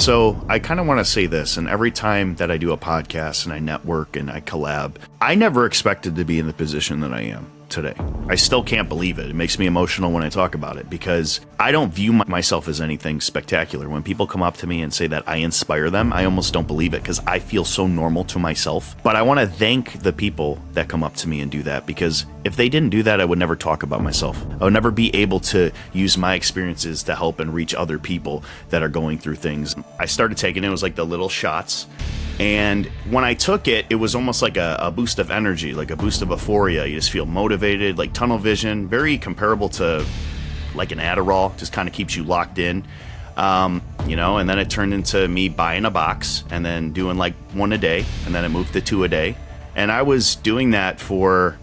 So I kind of want to say this, and every time that I do a podcast and I network and I collab, I never expected to be in the position that I am today. I still can't believe it. It makes me emotional when I talk about it because I don't view myself as anything spectacular. When people come up to me and say that I inspire them, I almost don't believe it because I feel so normal to myself. But I want to thank the people that come up to me and do that, because if they didn't do that, I would never talk about myself. I would never be able to use my experiences to help and reach other people that are going through things. I started taking it was like the little shots. And when I took it, it was almost like a boost of energy, like a boost of euphoria. You just feel motivated, like tunnel vision, very comparable to like an Adderall, just kind of keeps you locked in, and then it turned into me buying a box and then doing like one a day, and then it moved to 2 a day. And I was doing that for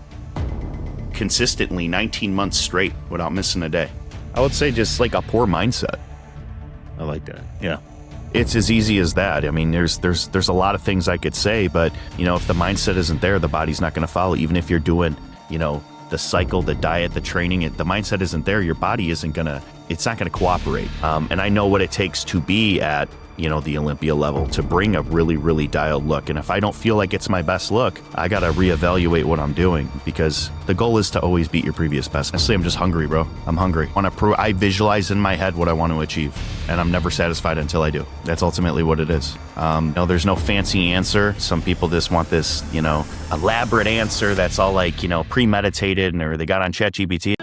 consistently 19 months straight without missing a day. I would say just like a poor mindset. I like that. Yeah. It's as easy as that. I mean, there's a lot of things I could say, but if the mindset isn't there, the body's not going to follow. Even if you're doing, the cycle, the diet, the training, the mindset isn't there, your body it's not going to cooperate. And I know what it takes to be at, the Olympia level, to bring a really, really dialed look. And if I don't feel like it's my best look, I got to reevaluate what I'm doing, because the goal is to always beat your previous best. Honestly, I'm just hungry, bro. I'm hungry. I visualize in my head what I want to achieve, and I'm never satisfied until I do. That's ultimately what it is. There's no fancy answer. Some people just want this, elaborate answer that's all like, premeditated, or they got on ChatGPT.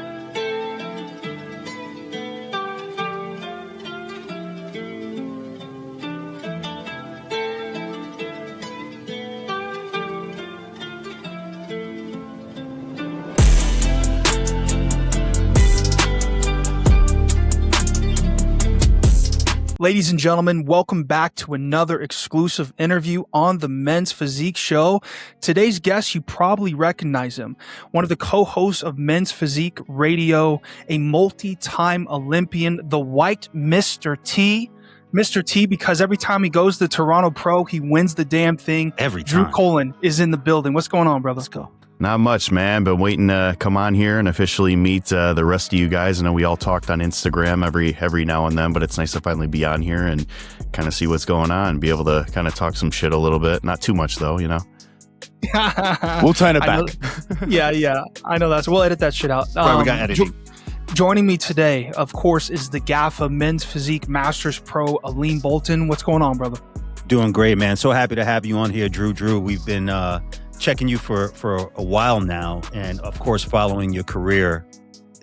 Ladies and gentlemen, welcome back to another exclusive interview on the Men's Physique Show. Today's guest, you probably recognize him. One of the co-hosts of Men's Physique Radio, a multi-time Olympian, the white Mr. T. Mr. T, because every time he goes to Toronto Pro, he wins the damn thing. Every time. Drew Cullen is in the building. What's going on, brother? Let's go. Not much, man. Been waiting to come on here and officially meet the rest of you guys. I know we all talked on Instagram every now and then, but it's nice to finally be on here and kind of see what's going on, be able to kind of talk some shit a little bit. Not too much, though, We'll turn it back. Yeah. I know that. So we'll edit that shit out. Right, we got editing. Joining me today, of course, is the GAFA Men's Physique Masters Pro, Aleem Bolton. What's going on, brother? Doing great, man. So happy to have you on here, Drew. Drew, we've been checking you for a while now, and of course following your career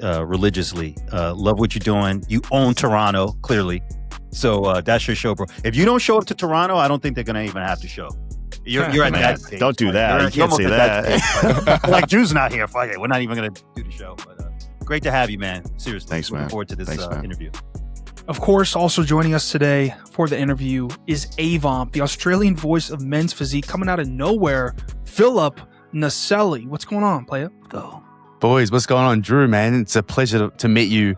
religiously. Love what you're doing. You own Toronto, clearly, so that's your show, bro. If you don't show up to Toronto, I don't think they're gonna even have to show. You're at that stage. Don't do that. You can't say that. Like Drew's not here. Fuck it, we're not even gonna do the show. But great to have you, man. Seriously, thanks, man. Looking forward to this interview. Of course, also joining us today for the interview is Avon, the Australian voice of Men's Physique, coming out of nowhere. Philip Naselli. What's going on, playa? Go. Boys, what's going on? Drew, man, it's a pleasure to meet you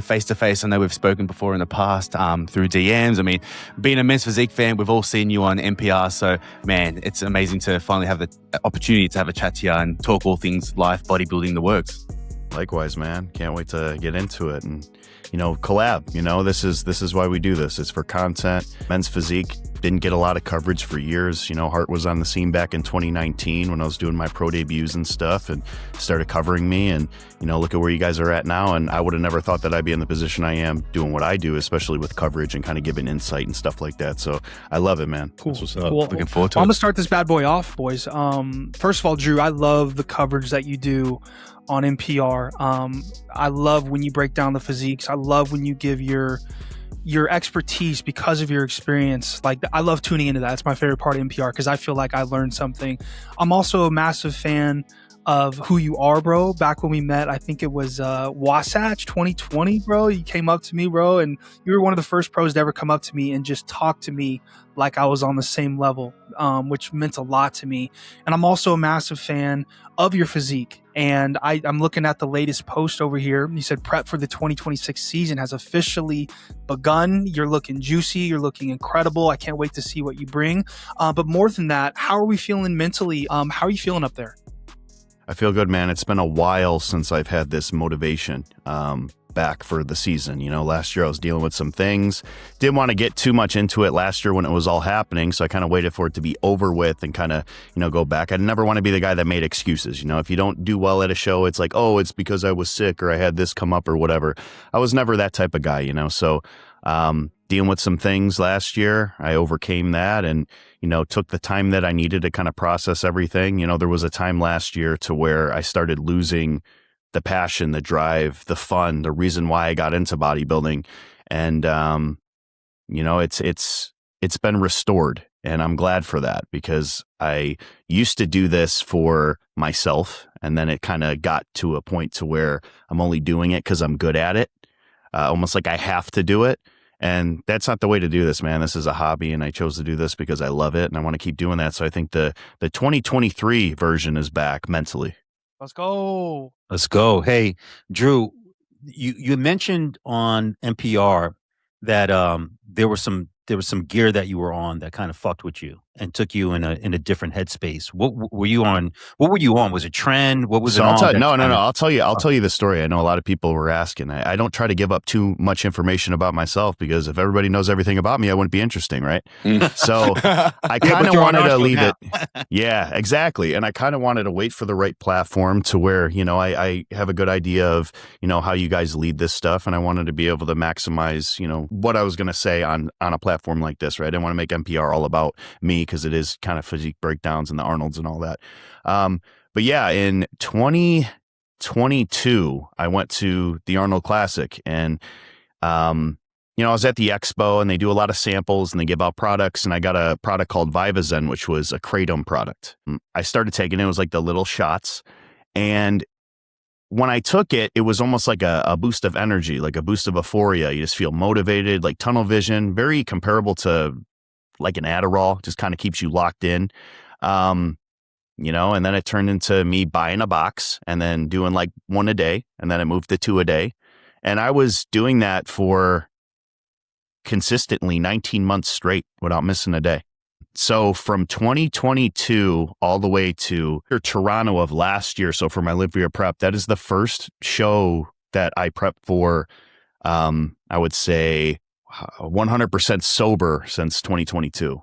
face to face. I know we've spoken before in the past through DMs. I mean, being a Men's Physique fan, we've all seen you on NPR. So, man, it's amazing to finally have the opportunity to have a chat to you and talk all things life, bodybuilding, the works. Likewise, man. Can't wait to get into it and, collab. This is why we do this. It's for content. Men's Physique didn't get a lot of coverage for years. Hart was on the scene back in 2019 when I was doing my pro debuts and stuff, and started covering me. And, look at where you guys are at now. And I would have never thought that I'd be in the position I am doing what I do, especially with coverage and kind of giving insight and stuff like that. So I love it, man. Cool. That's what's up. Cool. Looking forward to it. I'm going to start this bad boy off, boys. First of all, Drew, I love the coverage that you do on NPR. I love when you break down the physiques. I love when you give your expertise because of your experience. Like, I love tuning into that. It's my favorite part of NPR because I feel like I learned something. I'm also a massive fan of who you are, bro. Back when we met, I think it was Wasatch 2020, bro. You came up to me, bro, and you were one of the first pros to ever come up to me and just talk to me like I was on the same level, which meant a lot to me. And I'm also a massive fan of your physique. And I'm looking at the latest post over here. You said prep for the 2026 season has officially begun. You're looking juicy. You're looking incredible. I can't wait to see what you bring. But more than that, how are we feeling mentally? How are you feeling up there? I feel good, man. It's been a while since I've had this motivation. back for the season. You know, last year I was dealing with some things. Didn't want to get too much into it last year when it was all happening. So I kind of waited for it to be over with and kind of, you know, go back. I never want to be the guy that made excuses. You know, if you don't do well at a show, it's like, oh, it's because I was sick or I had this come up or whatever. I was never that type of guy, you know. So dealing with some things last year, I overcame that and, you know, took the time that I needed to kind of process everything. You know, there was a time last year to where I started losing the passion, the drive, the fun, the reason why I got into bodybuilding. And, you know, it's been restored, and I'm glad for that, because I used to do this for myself. And then it kind of got to a point to where I'm only doing it because I'm good at it. Almost like I have to do it. And that's not the way to do this, man. This is a hobby, and I chose to do this because I love it and I want to keep doing that. So I think the 2023 version is back mentally. Let's go. Let's go. Hey, Drew, you mentioned on NPR that there was some gear that you were on that kind of fucked with you and took you in a different headspace. What were you on? What were you on? Was it trend? What was it on? No. I'll tell you the story. I know a lot of people were asking. I don't try to give up too much information about myself, because if everybody knows everything about me, I wouldn't be interesting, right? So I kind of wanted to leave it. Yeah, exactly. And I kind of wanted to wait for the right platform to where, you know, I have a good idea of, you know, how you guys lead this stuff. And I wanted to be able to maximize, you know, what I was going to say on a platform like this, right? I didn't want to make NPR all about me, because it is kind of physique breakdowns and the Arnolds and all that. But yeah, in 2022, I went to the Arnold Classic, and, you know, I was at the expo, and they do a lot of samples and they give out products. And I got a product called Vivazen, which was a Kratom product. I started taking it. It was like the little shots. And when I took it, it was almost like a boost of energy, like a boost of euphoria. You just feel motivated, like tunnel vision, very comparable to like an Adderall, just kind of keeps you locked in. You know, and then it turned into me buying a box and then doing like one a day. And then it moved to 2 a day. And I was doing that for consistently 19 months straight without missing a day. So from 2022 all the way to Toronto of last year, so for my Olympia prep, that is the first show that I prepped for, I would say 100% sober since 2022.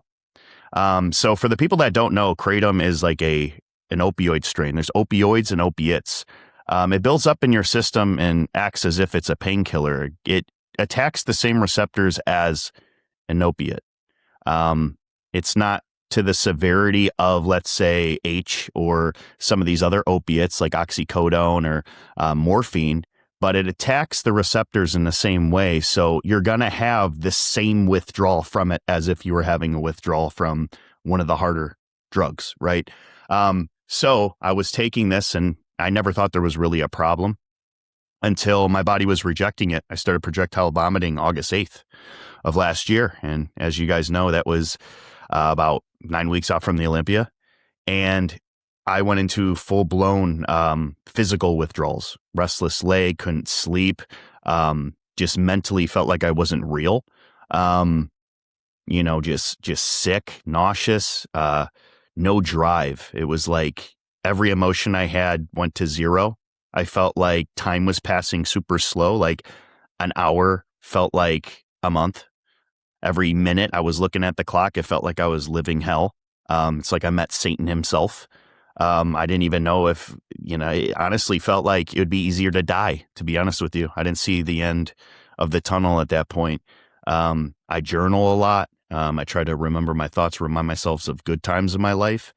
So for the people that don't know, Kratom is like an opioid strain. There's opioids and opiates. It builds up in your system and acts as if it's a painkiller. It attacks the same receptors as an opiate. It's not to the severity of, let's say, H or some of these other opiates like oxycodone or morphine, but it attacks the receptors in the same way. So you're going to have the same withdrawal from it as if you were having a withdrawal from one of the harder drugs, right? So I was taking this, and I never thought there was really a problem until my body was rejecting it. I started projectile vomiting August 8th of last year. And as you guys know, that was about 9 weeks out from the Olympia. And I went into full-blown physical withdrawals, restless leg, couldn't sleep, just mentally felt like I wasn't real, you know, just sick, nauseous, no drive. It was like every emotion I had went to zero. I felt like time was passing super slow, like an hour felt like a month. Every minute I was looking at the clock, it felt like I was living hell. It's like I met Satan himself. I didn't even know if, you know, it honestly felt like it would be easier to die, to be honest with you. I didn't see the end of the tunnel at that point. I journal a lot. I try to remember my thoughts, remind myself of good times in my life.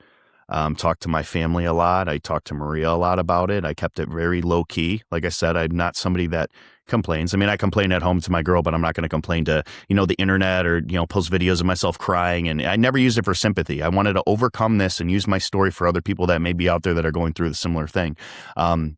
Talk to my family a lot. I talked to Maria a lot about it. I kept it very low key. Like I said, I'm not somebody that complains. I mean, I complain at home to my girl, but I'm not going to complain to, you know, the internet or, you know, post videos of myself crying. And I never used it for sympathy. I wanted to overcome this and use my story for other people that may be out there that are going through the similar thing. I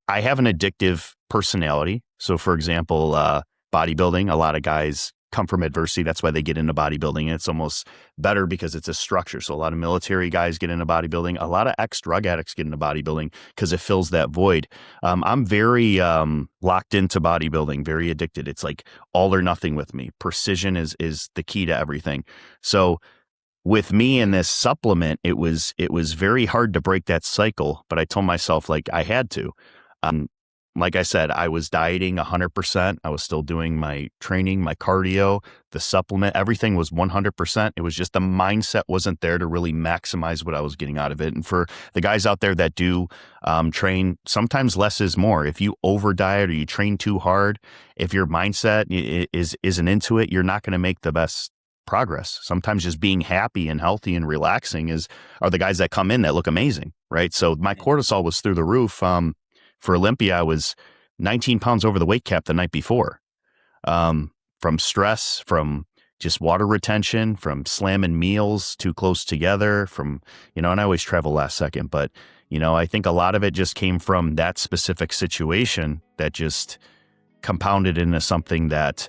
have an addictive personality. So for example, bodybuilding, a lot of guys come from adversity. That's why they get into bodybuilding. And it's almost better because it's a structure. So a lot of military guys get into bodybuilding. A lot of ex-drug addicts get into bodybuilding because it fills that void. I'm very locked into bodybuilding, very addicted. It's like all or nothing with me. Precision is the key to everything. So with me and this supplement, it was very hard to break that cycle, but I told myself like I had to. like I said, I was dieting 100%. I was still doing my training, my cardio, the supplement, everything was 100%. It was just the mindset wasn't there to really maximize what I was getting out of it. And for the guys out there that do train, sometimes less is more. If you over diet or you train too hard, if your mindset isn't into it, you're not going to make the best progress. Sometimes just being happy and healthy and relaxing are the guys that come in that look amazing, right? So my cortisol was through the roof. For Olympia, I was 19 pounds over the weight cap the night before, from stress, from just water retention, from slamming meals too close together, and I always travel last second, but, I think a lot of it just came from that specific situation that just compounded into something that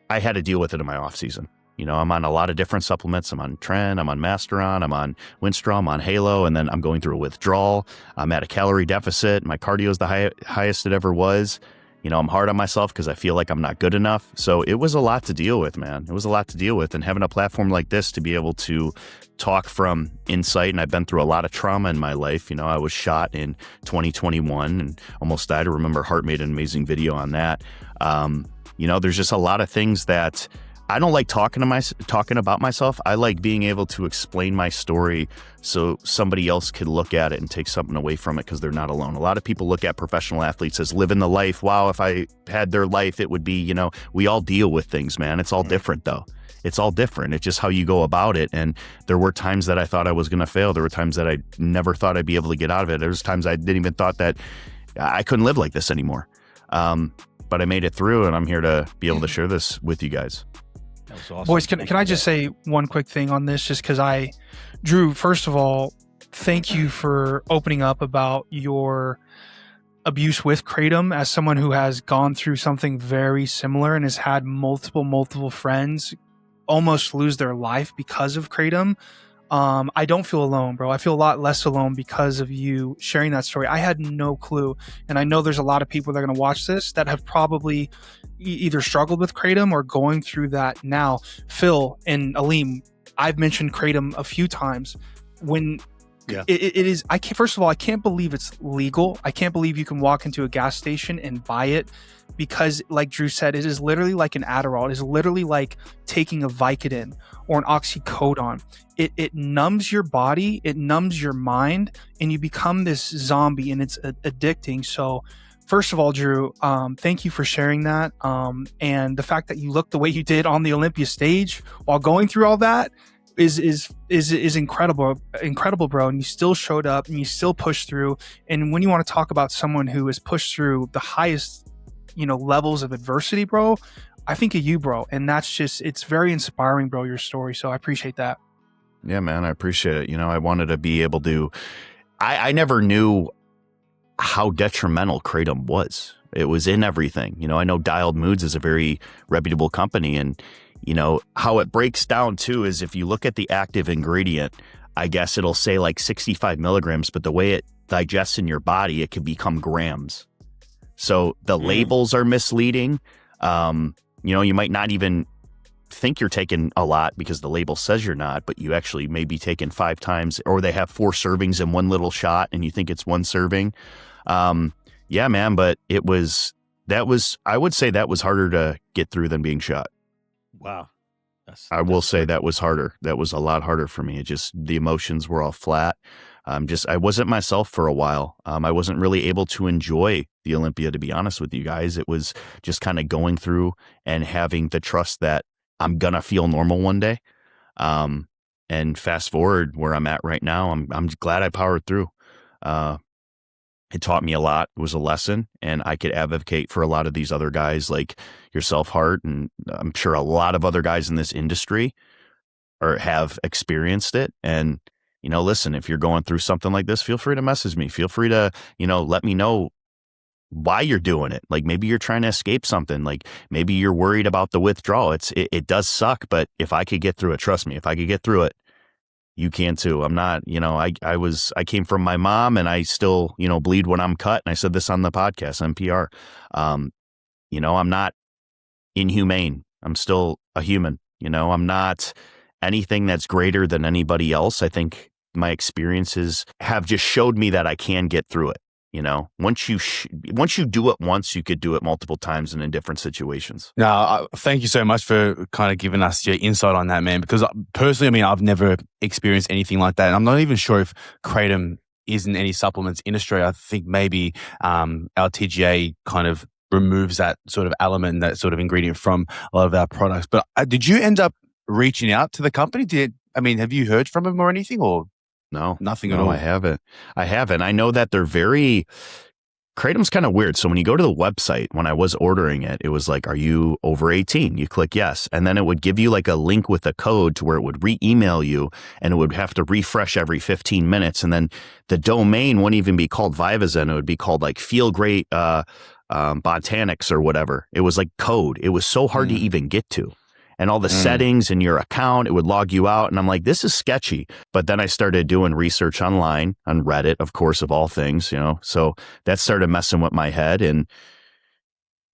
I had to deal with it in my off season. I'm on a lot of different supplements. I'm on Tren, I'm on Masteron, I'm on Winstrol, I'm on Halo, and then I'm going through a withdrawal. I'm at a calorie deficit. My cardio is the highest it ever was. I'm hard on myself because I feel like I'm not good enough. So it was a lot to deal with, man. It was a lot to deal with. And having a platform like this to be able to talk from insight, and I've been through a lot of trauma in my life. I was shot in 2021 and almost died. I remember Hart made an amazing video on that. There's just a lot of things that I don't like talking about myself. I like being able to explain my story so somebody else could look at it and take something away from it because they're not alone. A lot of people look at professional athletes as living the life. Wow, if I had their life, it would be, we all deal with things, man. It's all different though. It's all different. It's just how you go about it. And there were times that I thought I was going to fail. There were times that I never thought I'd be able to get out of it. There was times I didn't even thought that I couldn't live like this anymore. But I made it through, and I'm here to be able to share this with you guys. That was awesome. Boys, can I just say one quick thing on this? Just because Drew, first of all, thank you for opening up about your abuse with Kratom as someone who has gone through something very similar and has had multiple friends almost lose their life because of Kratom. I don't feel alone, bro. I feel a lot less alone because of you sharing that story. I had no clue. And I know there's a lot of people that are going to watch this that have probably either struggled with Kratom or going through that now. Phil and Aleem, I've mentioned Kratom a few times. When it is, first of all, I can't believe it's legal. I can't believe you can walk into a gas station and buy it because, like Drew said, it is literally like an Adderall. It is literally like taking a Vicodin or an oxycodone. It numbs your body, it numbs your mind, and you become this zombie, and it's addicting. So first of all, Drew, thank you for sharing that. And the fact that you looked the way you did on the Olympia stage while going through all that is incredible, bro. And you still showed up and you still pushed through. And when you want to talk about someone who has pushed through the highest, levels of adversity, bro, I think of you, bro. And it's very inspiring, bro, your story. So I appreciate that. Yeah, man, I appreciate it. I wanted to be able to, I never knew how detrimental Kratom was. It was in everything. I know Dialed Moods is a very reputable company, and how it breaks down too is if you look at the active ingredient, I guess it'll say like 65 milligrams, but the way it digests in your body, it can become grams. So the labels are misleading. You might not even think you're taking a lot because the label says you're not, but you actually may be taking 5 times, or they have 4 servings in one little shot and you think it's 1 serving. Yeah, man, but I would say that was harder to get through than being shot. Wow. I will say that was harder. That was a lot harder for me. The emotions were all flat. I wasn't myself for a while. I wasn't really able to enjoy the Olympia, to be honest with you guys. It was just kind of going through and having the trust that I'm gonna feel normal one day. And fast forward where I'm at right now, I'm glad I powered through. It taught me a lot. It was a lesson, and I could advocate for a lot of these other guys like yourself, Hart, and I'm sure a lot of other guys in this industry have experienced it. And listen, if you're going through something like this, feel free to message me. Feel free to, let me know why you're doing it. Like maybe you're trying to escape something. Like maybe you're worried about the withdrawal. It does suck, but if I could get through it, trust me, if I could get through it, you can too. I'm not, I came from my mom, and I still, bleed when I'm cut. And I said this on the podcast, NPR. I'm not inhumane. I'm still a human. I'm not anything that's greater than anybody else. I think my experiences have just showed me that I can get through it. Once you do it once, you could do it multiple times and in different situations. No, thank you so much for kind of giving us your insight on that, man. Because personally, I mean, I've never experienced anything like that. And I'm not even sure if Kratom is in any supplements in Australia. I think maybe our TGA kind of removes that sort of element, that sort of ingredient from a lot of our products. But did you end up reaching out to the company? Have you heard from them or anything, or no? Nothing at all. I haven't. I know that Kratom's kind of weird. So when you go to the website, when I was ordering it, it was like, are you over 18? You click yes. And then it would give you like a link with a code to where it would re-email you, and it would have to refresh every 15 minutes. And then the domain wouldn't even be called Vivazen. It would be called like Feel Great Botanics or whatever. It was like code. It was so hard to even get to. And all the settings in your account, it would log you out. And I'm like, this is sketchy. But then I started doing research online, on Reddit, of course, of all things, So that started messing with my head. And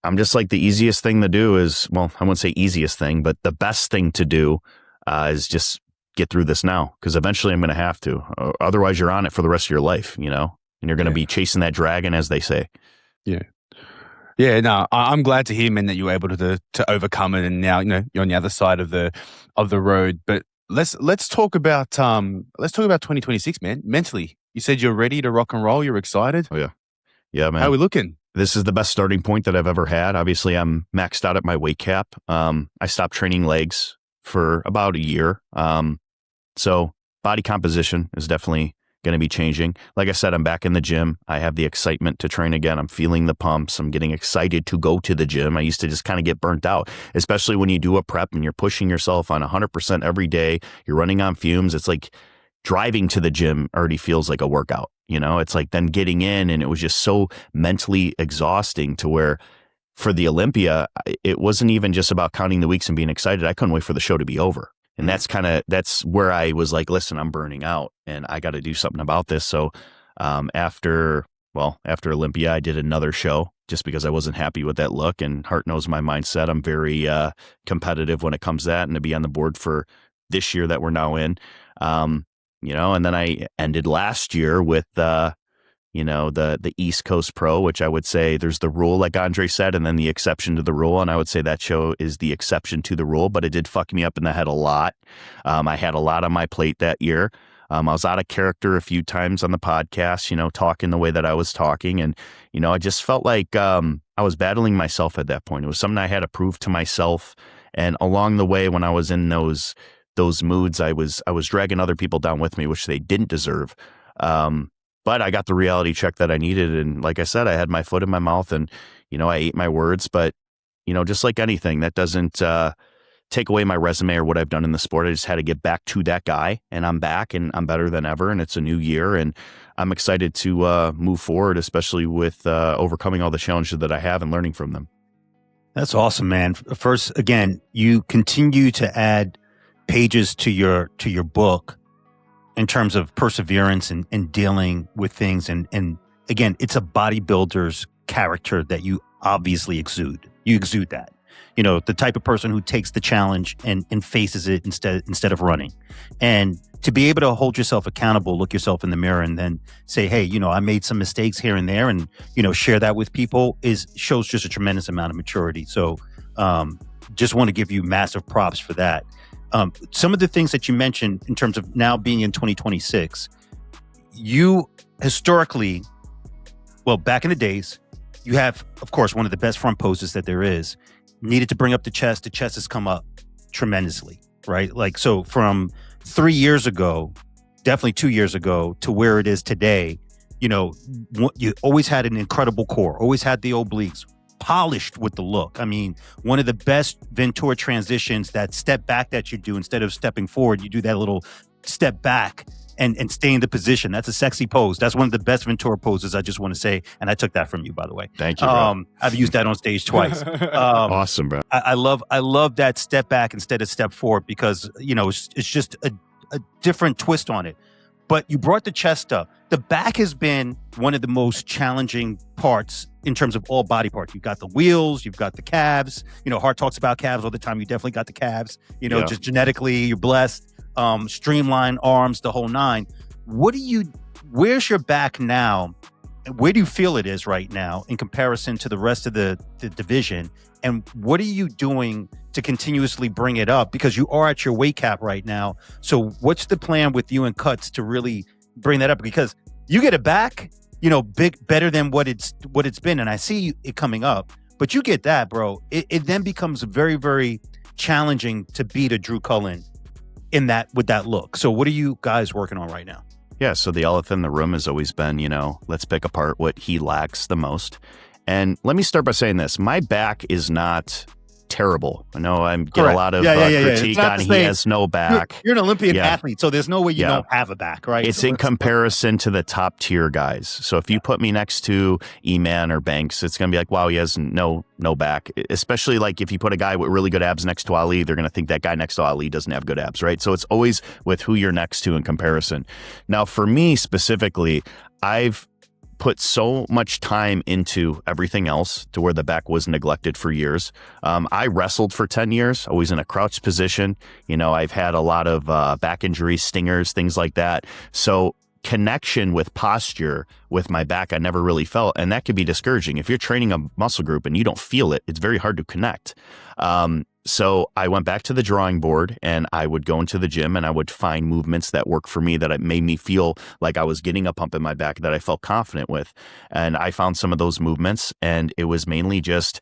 I'm just like, the easiest thing to do is, well, I wouldn't say easiest thing, but the best thing to do is just get through this now. Because eventually I'm going to have to. Otherwise, you're on it for the rest of your life, And you're going to be chasing that dragon, as they say. Yeah. Yeah, no, I'm glad to hear, man, that you were able to overcome it, and now you're on the other side of the road. But let's talk about 2026, man. Mentally, you said you're ready to rock and roll. You're excited. Oh yeah, man. How are we looking? This is the best starting point that I've ever had. Obviously, I'm maxed out at my weight cap. I stopped training legs for about a year. So body composition is definitely going to be changing. Like I said, I'm back in the gym. I have the excitement to train again. I'm feeling the pumps. I'm getting excited to go to the gym. I used to just kind of get burnt out, especially when you do a prep and you're pushing yourself on 100% every day. You're running on fumes. It's like driving to the gym already feels like a workout. It's like then getting in, and it was just so mentally exhausting to where for the Olympia, it wasn't even just about counting the weeks and being excited. I couldn't wait for the show to be over. And that's where I was like, listen, I'm burning out and I got to do something about this. So after Olympia, I did another show just because I wasn't happy with that look, and Hart knows my mindset. I'm very competitive when it comes to that, and to be on the board for this year that we're now in, and then I ended last year with the East Coast Pro, which I would say there's the rule, like Andre said, and then the exception to the rule. And I would say that show is the exception to the rule, but it did fuck me up in the head a lot. I had a lot on my plate that year. I was out of character a few times on the podcast, talking the way that I was talking. And, I just felt like I was battling myself at that point. It was something I had to prove to myself. And along the way, when I was in those moods, I was dragging other people down with me, which they didn't deserve. But I got the reality check that I needed. And like I said, I had my foot in my mouth, and, I ate my words. But, just like anything, that doesn't take away my resume or what I've done in the sport. I just had to get back to that guy, and I'm back, and I'm better than ever. And it's a new year, and I'm excited to move forward, especially with overcoming all the challenges that I have and learning from them. That's awesome, man. First, again, you continue to add pages to your book in terms of perseverance and dealing with things. And again, it's a bodybuilder's character that you obviously exude. You exude that. The type of person who takes the challenge and faces it instead of running. And to be able to hold yourself accountable, look yourself in the mirror, and then say, hey, I made some mistakes here and there, and, share that with people shows just a tremendous amount of maturity. So just want to give you massive props for that. Some of the things that you mentioned in terms of now being in 2026, you historically, back in the days, you have, of course, one of the best front poses that there is. Needed to bring up the chest has come up tremendously, right? Like, so from 3 years ago, definitely 2 years ago, to where it is today, you always had an incredible core, always had the obliques, polished with the look. I mean, one of the best Ventura transitions, that step back that you do, instead of stepping forward, you do that little step back and stay in the position. That's a sexy pose. That's one of the best Ventura poses, I just want to say. And I took that from you, by the way. Thank you, bro. I've used that on stage twice. Awesome, bro. I love that step back instead of step forward, because, it's just a different twist on it. But you brought the chest up. The back has been one of the most challenging parts in terms of all body parts. You've got the wheels, you've got the calves. Hart talks about calves all the time. You definitely got the calves. Just genetically, you're blessed. Streamlined arms, the whole nine. Where's your back now where do you feel it is right now in comparison to the rest of the division? And what are you doing to continuously bring it up? Because you are at your weight cap right now. So what's the plan with you and Cuts to really bring that up? Because you get it back, better than what it's been. And I see it coming up, but you get that, bro. It then becomes very, very challenging to beat a Drew Cullen with that look. So what are you guys working on right now? Yeah, so the elephant in the room has always been, let's pick apart what he lacks the most. And let me start by saying this. My back is not terrible. I know I get a lot of critique on he has no back. You're an Olympian athlete, so there's no way you don't have a back, right? It's in comparison to the top tier guys. So if you put me next to E-Man or Banks, it's going to be like, wow, he has no back. Especially like if you put a guy with really good abs next to Ali, they're going to think that guy next to Ali doesn't have good abs, right? So it's always with who you're next to in comparison. Now, for me specifically, I've put so much time into everything else to where the back was neglected for years. I wrestled for 10 years, always in a crouched position. I've had a lot of back injuries, stingers, things like that. So connection with posture with my back, I never really felt. And that could be discouraging. If you're training a muscle group and you don't feel it, it's very hard to connect. So I went back to the drawing board and I would go into the gym and I would find movements that work for me, that it made me feel like I was getting a pump in my back that I felt confident with. And I found some of those movements, and it was mainly just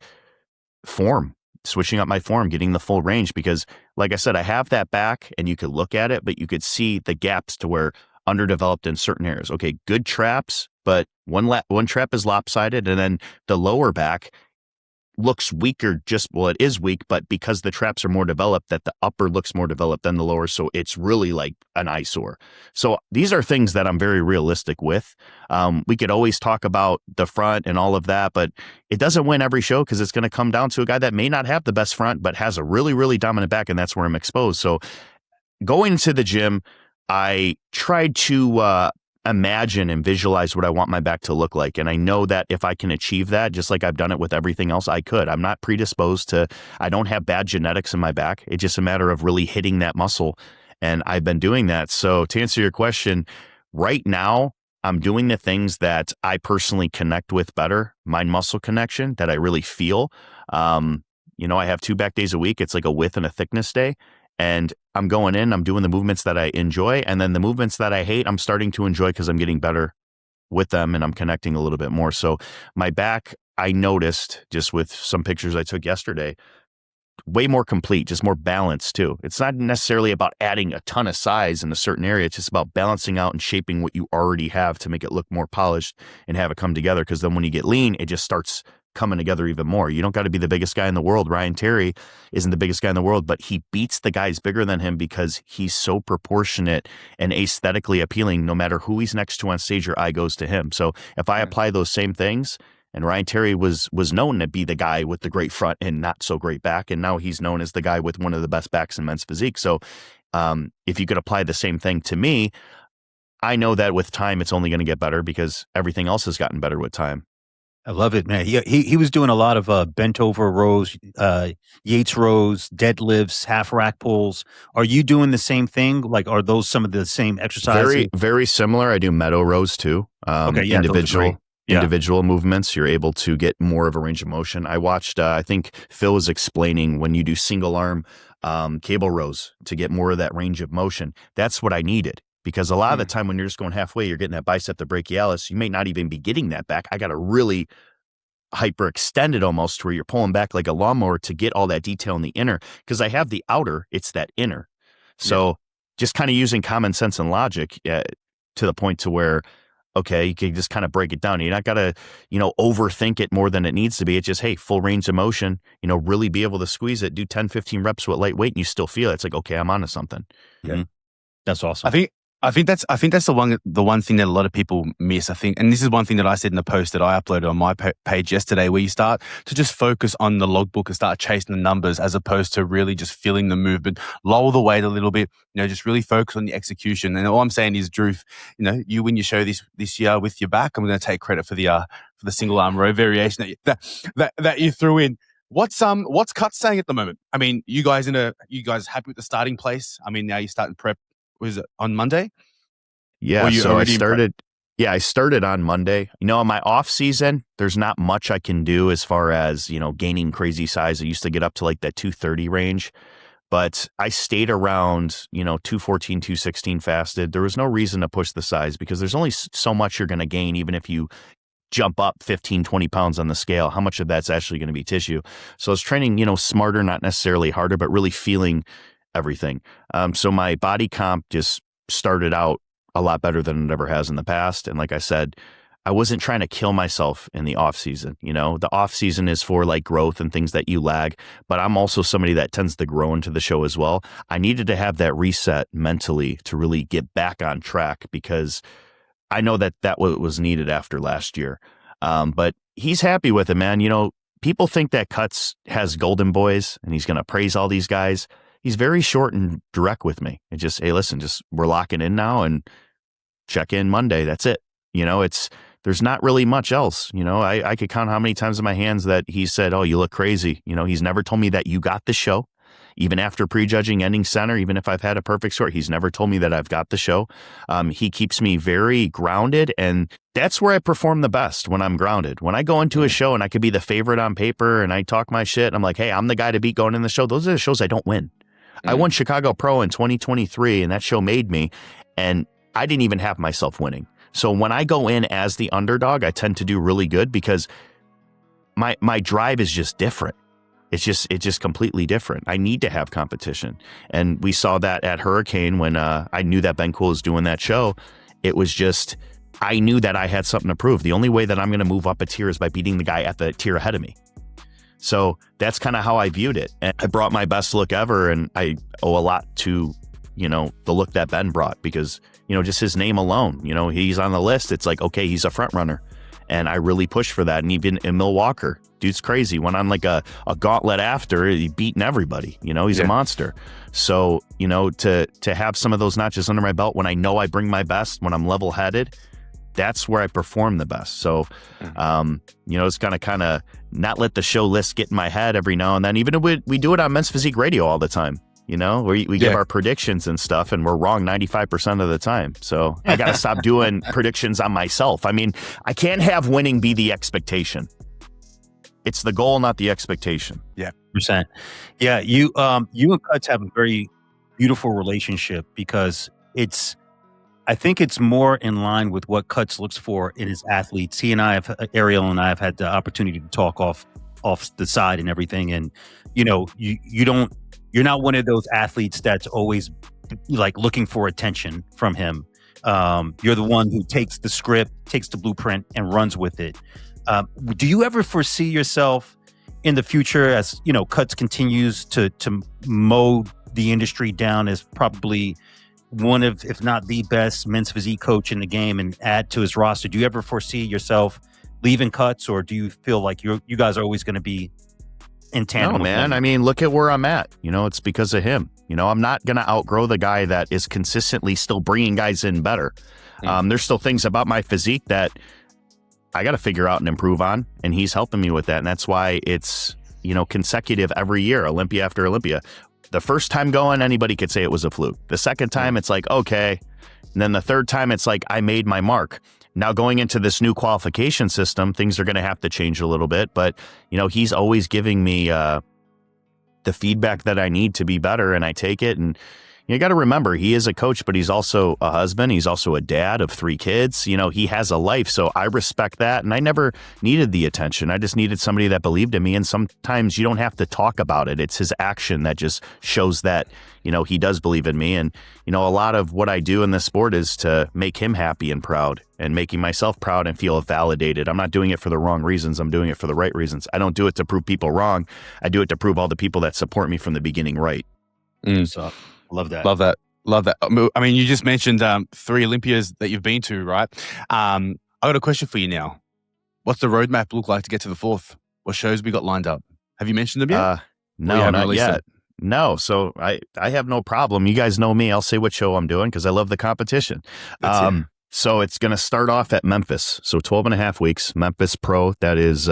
form, switching up my form, getting the full range. Because like I said, I have that back and you could look at it, but you could see the gaps to where underdeveloped in certain areas. Okay, good traps, but one trap is lopsided, and then the lower back looks weaker. It is weak, but because the traps are more developed, that the upper looks more developed than the lower. So it's really like an eyesore. So these are things that I'm very realistic with. We could always talk about the front and all of that, but it doesn't win every show, because it's going to come down to a guy that may not have the best front, but has a really, really dominant back. And that's where I'm exposed. So going to the gym, I tried to imagine and visualize what I want my back to look like. And I know that if I can achieve that, just like I've done it with everything else, I could. I'm not predisposed I don't have bad genetics in my back. It's just a matter of really hitting that muscle. And I've been doing that. So to answer your question, right now, I'm doing the things that I personally connect with better, mind muscle connection that I really feel. I have 2 back days a week. It's like a width and a thickness day. And I'm going in, I'm doing the movements that I enjoy. And then the movements that I hate, I'm starting to enjoy because I'm getting better with them and I'm connecting a little bit more. So my back, I noticed just with some pictures I took yesterday, way more complete, just more balanced too. It's not necessarily about adding a ton of size in a certain area. It's just about balancing out and shaping what you already have to make it look more polished and have it come together. Because then when you get lean, it just starts coming together even more. You don't got to be the biggest guy in the world. Ryan Terry isn't the biggest guy in the world, but he beats the guys bigger than him because he's so proportionate and aesthetically appealing. No matter who he's next to on stage, your eye goes to him. So if I apply those same things, and Ryan Terry was known to be the guy with the great front and not so great back, and now he's known as the guy with one of the best backs in men's physique. So if you could apply the same thing to me, I know that with time it's only going to get better because everything else has gotten better with time. I love it, man. He was doing a lot of bent over rows, Yates rows, deadlifts, half rack pulls. Are you doing the same thing? Like, are those some of the same exercises? Very, very similar. I do meadow rows too. Individual movements. You're able to get more of a range of motion. I watched, I think Phil was explaining when you do single arm cable rows to get more of that range of motion. That's what I needed. Because a lot of the time when you're just going halfway, you're getting that bicep to brachialis. You may not even be getting that back. I got to really hyperextended almost where you're pulling back like a lawnmower to get all that detail in the inner. Because I have the outer, it's that inner. So just kind of using common sense and logic to the point to where, okay, you can just kind of break it down. You're not got to, overthink it more than it needs to be. It's just, hey, full range of motion, really be able to squeeze it, do 10, 15 reps with lightweight and you still feel it. It's like, okay, I'm onto something. Mm-hmm. That's awesome. I think that's the one thing that a lot of people miss. I think, and this is one thing that I said in the post that I uploaded on my page yesterday, where you start to just focus on the logbook and start chasing the numbers as opposed to really just feeling the movement, lower the weight a little bit, just really focus on the execution. And all I'm saying is, Drew, you win your show this year with your back. I'm going to take credit for the single arm row variation that you threw in. What's Cut saying at the moment? I mean, you guys happy with the starting place? I mean, now you're starting prep. Was it on Monday? Yeah, so I started. Yeah, I started on Monday. On my off season, there's not much I can do as far as, gaining crazy size. I used to get up to like that 230 range, but I stayed around, 214, 216 fasted. There was no reason to push the size because there's only so much you're going to gain, even if you jump up 15, 20 pounds on the scale. How much of that's actually going to be tissue? So I was training, smarter, not necessarily harder, but really feeling everything. So my body comp just started out a lot better than it ever has in the past. And like I said, I wasn't trying to kill myself in the off season. The off season is for like growth and things that you lag, but I'm also somebody that tends to grow into the show as well. I needed to have that reset mentally to really get back on track because I know that was needed after last year. But he's happy with it, man. People think that Cuts has golden boys and he's going to praise all these guys. He's very short and direct with me. It just, hey, listen, we're locking in now and check in Monday. That's it. There's not really much else. I could count how many times in my hands that he said, oh, you look crazy. He's never told me that you got the show. Even after prejudging ending center, even if I've had a perfect score, he's never told me that I've got the show. He keeps me very grounded, and that's where I perform the best, when I'm grounded. When I go into a show and I could be the favorite on paper and I talk my shit, I'm like, hey, I'm the guy to beat going in the show. Those are the shows I don't win. I won Chicago Pro in 2023, and that show made me, and I didn't even have myself winning. So when I go in as the underdog, I tend to do really good because my drive is just different. It's just completely different. I need to have competition. And we saw that at Hurricane when I knew that Ben Cool was doing that show. It was just, I knew that I had something to prove. The only way that I'm going to move up a tier is by beating the guy at the tier ahead of me. So that's kind of how I viewed it. And I brought my best look ever, and I owe a lot to, the look that Ben brought because, just his name alone, he's on the list. It's like, okay, he's a front runner. And I really pushed for that. And even Emil Walker, dude's crazy. Went on like a gauntlet after, he beating everybody. He's a monster. So, to have some of those notches under my belt when I know I bring my best, when I'm level headed, that's where I perform the best. So, it's gonna kind of not let the show list get in my head every now and then. Even if we do it on Men's Physique Radio all the time. We give our predictions and stuff, and we're wrong 95% of the time. So I got to stop doing predictions on myself. I mean, I can't have winning be the expectation. It's the goal, not the expectation. Yeah, %. Yeah, you and Cuts have a very beautiful relationship because I think it's more in line with what Cuts looks for in his athletes. Ariel and I have had the opportunity to talk off the side and everything, and you're not one of those athletes that's always like looking for attention from him. You're the one who takes the script, takes the blueprint, and runs with it. Do you ever foresee yourself in the future as, Cuts continues to mow the industry down as probably one of, if not the best men's physique coach in the game and add to his roster? Do you ever foresee yourself leaving Cuts, or do you feel like you guys are always going to be in tandem? No, man. I mean, look at where I'm at. It's because of him. I'm not going to outgrow the guy that is consistently still bringing guys in better. There's still things about my physique that I got to figure out and improve on, and he's helping me with that. And that's why it's, consecutive every year, Olympia after Olympia. The first time going, anybody could say it was a fluke. The second time, it's like, okay. And then the third time, it's like, I made my mark. Now going into this new qualification system, things are going to have to change a little bit. But, he's always giving me the feedback that I need to be better, and I take it. And you got to remember, he is a coach, but he's also a husband. He's also a dad of 3 kids. He has a life. So I respect that. And I never needed the attention. I just needed somebody that believed in me. And sometimes you don't have to talk about it. It's his action that just shows that, he does believe in me. And, a lot of what I do in this sport is to make him happy and proud, and making myself proud and feel validated. I'm not doing it for the wrong reasons. I'm doing it for the right reasons. I don't do it to prove people wrong. I do it to prove all the people that support me from the beginning right. So love that. Love that. I mean, you just mentioned 3 Olympias that you've been to, right? I got a question for you now. What's the roadmap look like to get to the 4th? What shows we got lined up? Have you mentioned them yet? No, not yet. No, so I have no problem. You guys know me. I'll say what show I'm doing because I love the competition. So it's going to start off at Memphis. So 12 and a half weeks, Memphis Pro. That is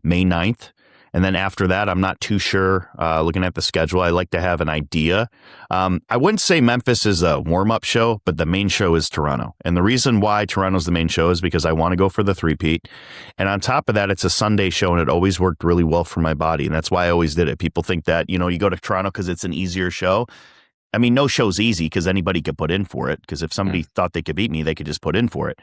May 9th. And then after that, I'm not too sure. Looking at the schedule, I like to have an idea. I wouldn't say Memphis is a warm-up show, but the main show is Toronto. And the reason why Toronto's the main show is because I want to go for the three-peat. And on top of that, it's a Sunday show, and it always worked really well for my body. And that's why I always did it. People think that, you go to Toronto because it's an easier show. I mean, no show's easy because anybody could put in for it. Because if somebody thought they could beat me, they could just put in for it.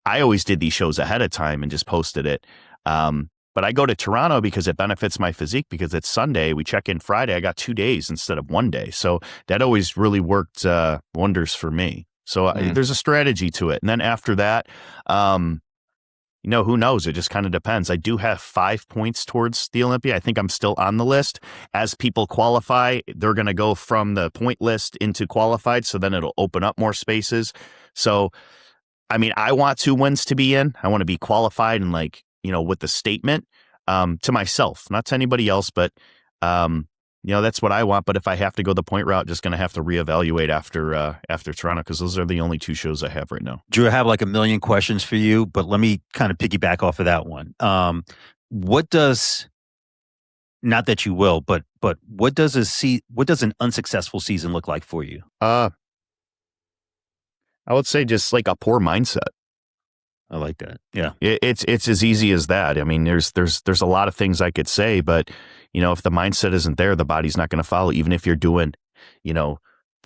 I always did these shows ahead of time and just posted it. But I go to Toronto because it benefits my physique because it's Sunday. We check in Friday. I got 2 days instead of 1 day. So that always really worked wonders for me. So there's a strategy to it. And then after that, who knows? It just kind of depends. I do have 5 points towards the Olympia. I think I'm still on the list. As people qualify, they're going to go from the point list into qualified. So then it'll open up more spaces. So, I mean, I want 2 wins to be in. I want to be qualified and with the statement to myself, not to anybody else, but that's what I want. But if I have to go the point route, just going to have to reevaluate after Toronto because those are the only 2 shows I have right now. Drew, I have like a million questions for you, but let me kind of piggyback off of that one. What does, not that you will, but what does an unsuccessful season look like for you? I would say just like a poor mindset. I like that. Yeah. It's as easy as that. I mean, there's a lot of things I could say, but if the mindset isn't there, the body's not going to follow. Even if you're doing, the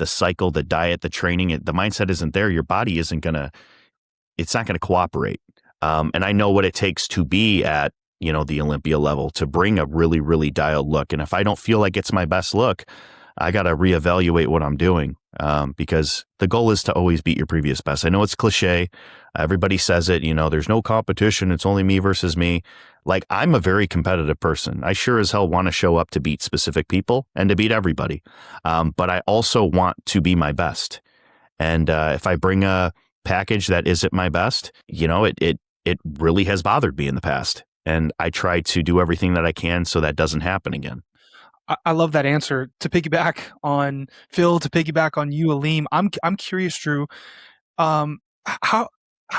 cycle, the diet, the training, the mindset isn't there. Your body it's not going to cooperate. And I know what it takes to be at, the Olympia level to bring a really, really dialed look. And if I don't feel like it's my best look, I got to reevaluate what I'm doing. Because the goal is to always beat your previous best. I know it's cliche. Everybody says it, there's no competition. It's only me versus me. Like, I'm a very competitive person. I sure as hell want to show up to beat specific people and to beat everybody. But I also want to be my best. And if I bring a package that isn't my best, it really has bothered me in the past. And I try to do everything that I can so that doesn't happen again. I love that answer. To piggyback on Phil, to piggyback on you, Aleem, I'm curious, Drew, how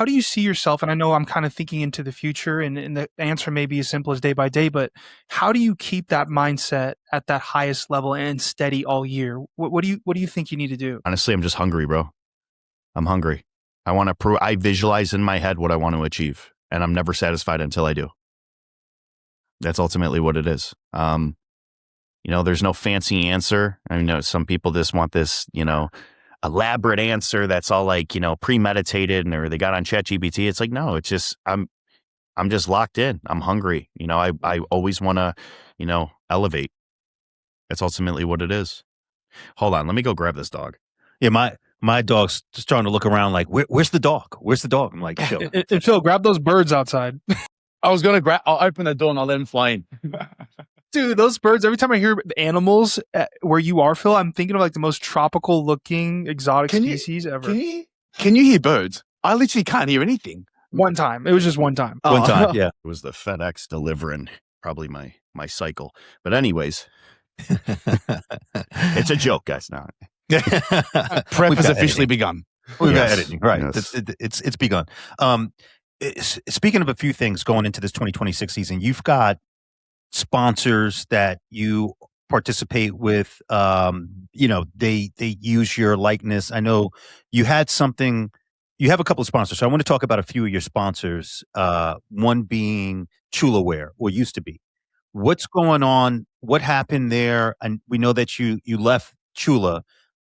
do you see yourself? And I know I'm kind of thinking into the future, and the answer may be as simple as day by day, but how do you keep that mindset at that highest level and steady all year? What do you think you need to do? Honestly, I'm just hungry, bro. I'm hungry. I want to prove. I visualize in my head what I want to achieve, and I'm never satisfied until I do. That's ultimately what it is. There's no fancy answer. I know some people just want this, elaborate answer that's all like, premeditated or they got on ChatGPT. It's like, no, it's just, I'm just locked in. I'm hungry. I always want to, elevate. That's ultimately what it is. Hold on. Let me go grab this dog. Yeah. My dog's just starting to look around like, where's the dog? Where's the dog? I'm like, chill. Phil, grab those birds outside. I was going to I'll open the door and I'll let him fly in. Dude, those birds, every time I hear animals where you are, Phil, I'm thinking of like the most tropical looking exotic species ever. Can you hear birds? I literally can't hear anything. One time. It was just one time. One time, yeah. It was the FedEx delivering probably my cycle. But anyways, it's a joke, guys. Now prep has officially begun. We've got editing, right. Yes. It's begun. Speaking of a few things going into this 2026 season, you've got sponsors that you participate with. They use your likeness. I know you have a couple of sponsors. So I want to talk about a few of your sponsors. One being Chula Wear, or used to be. What's going on? What happened there? And we know that you left Chula.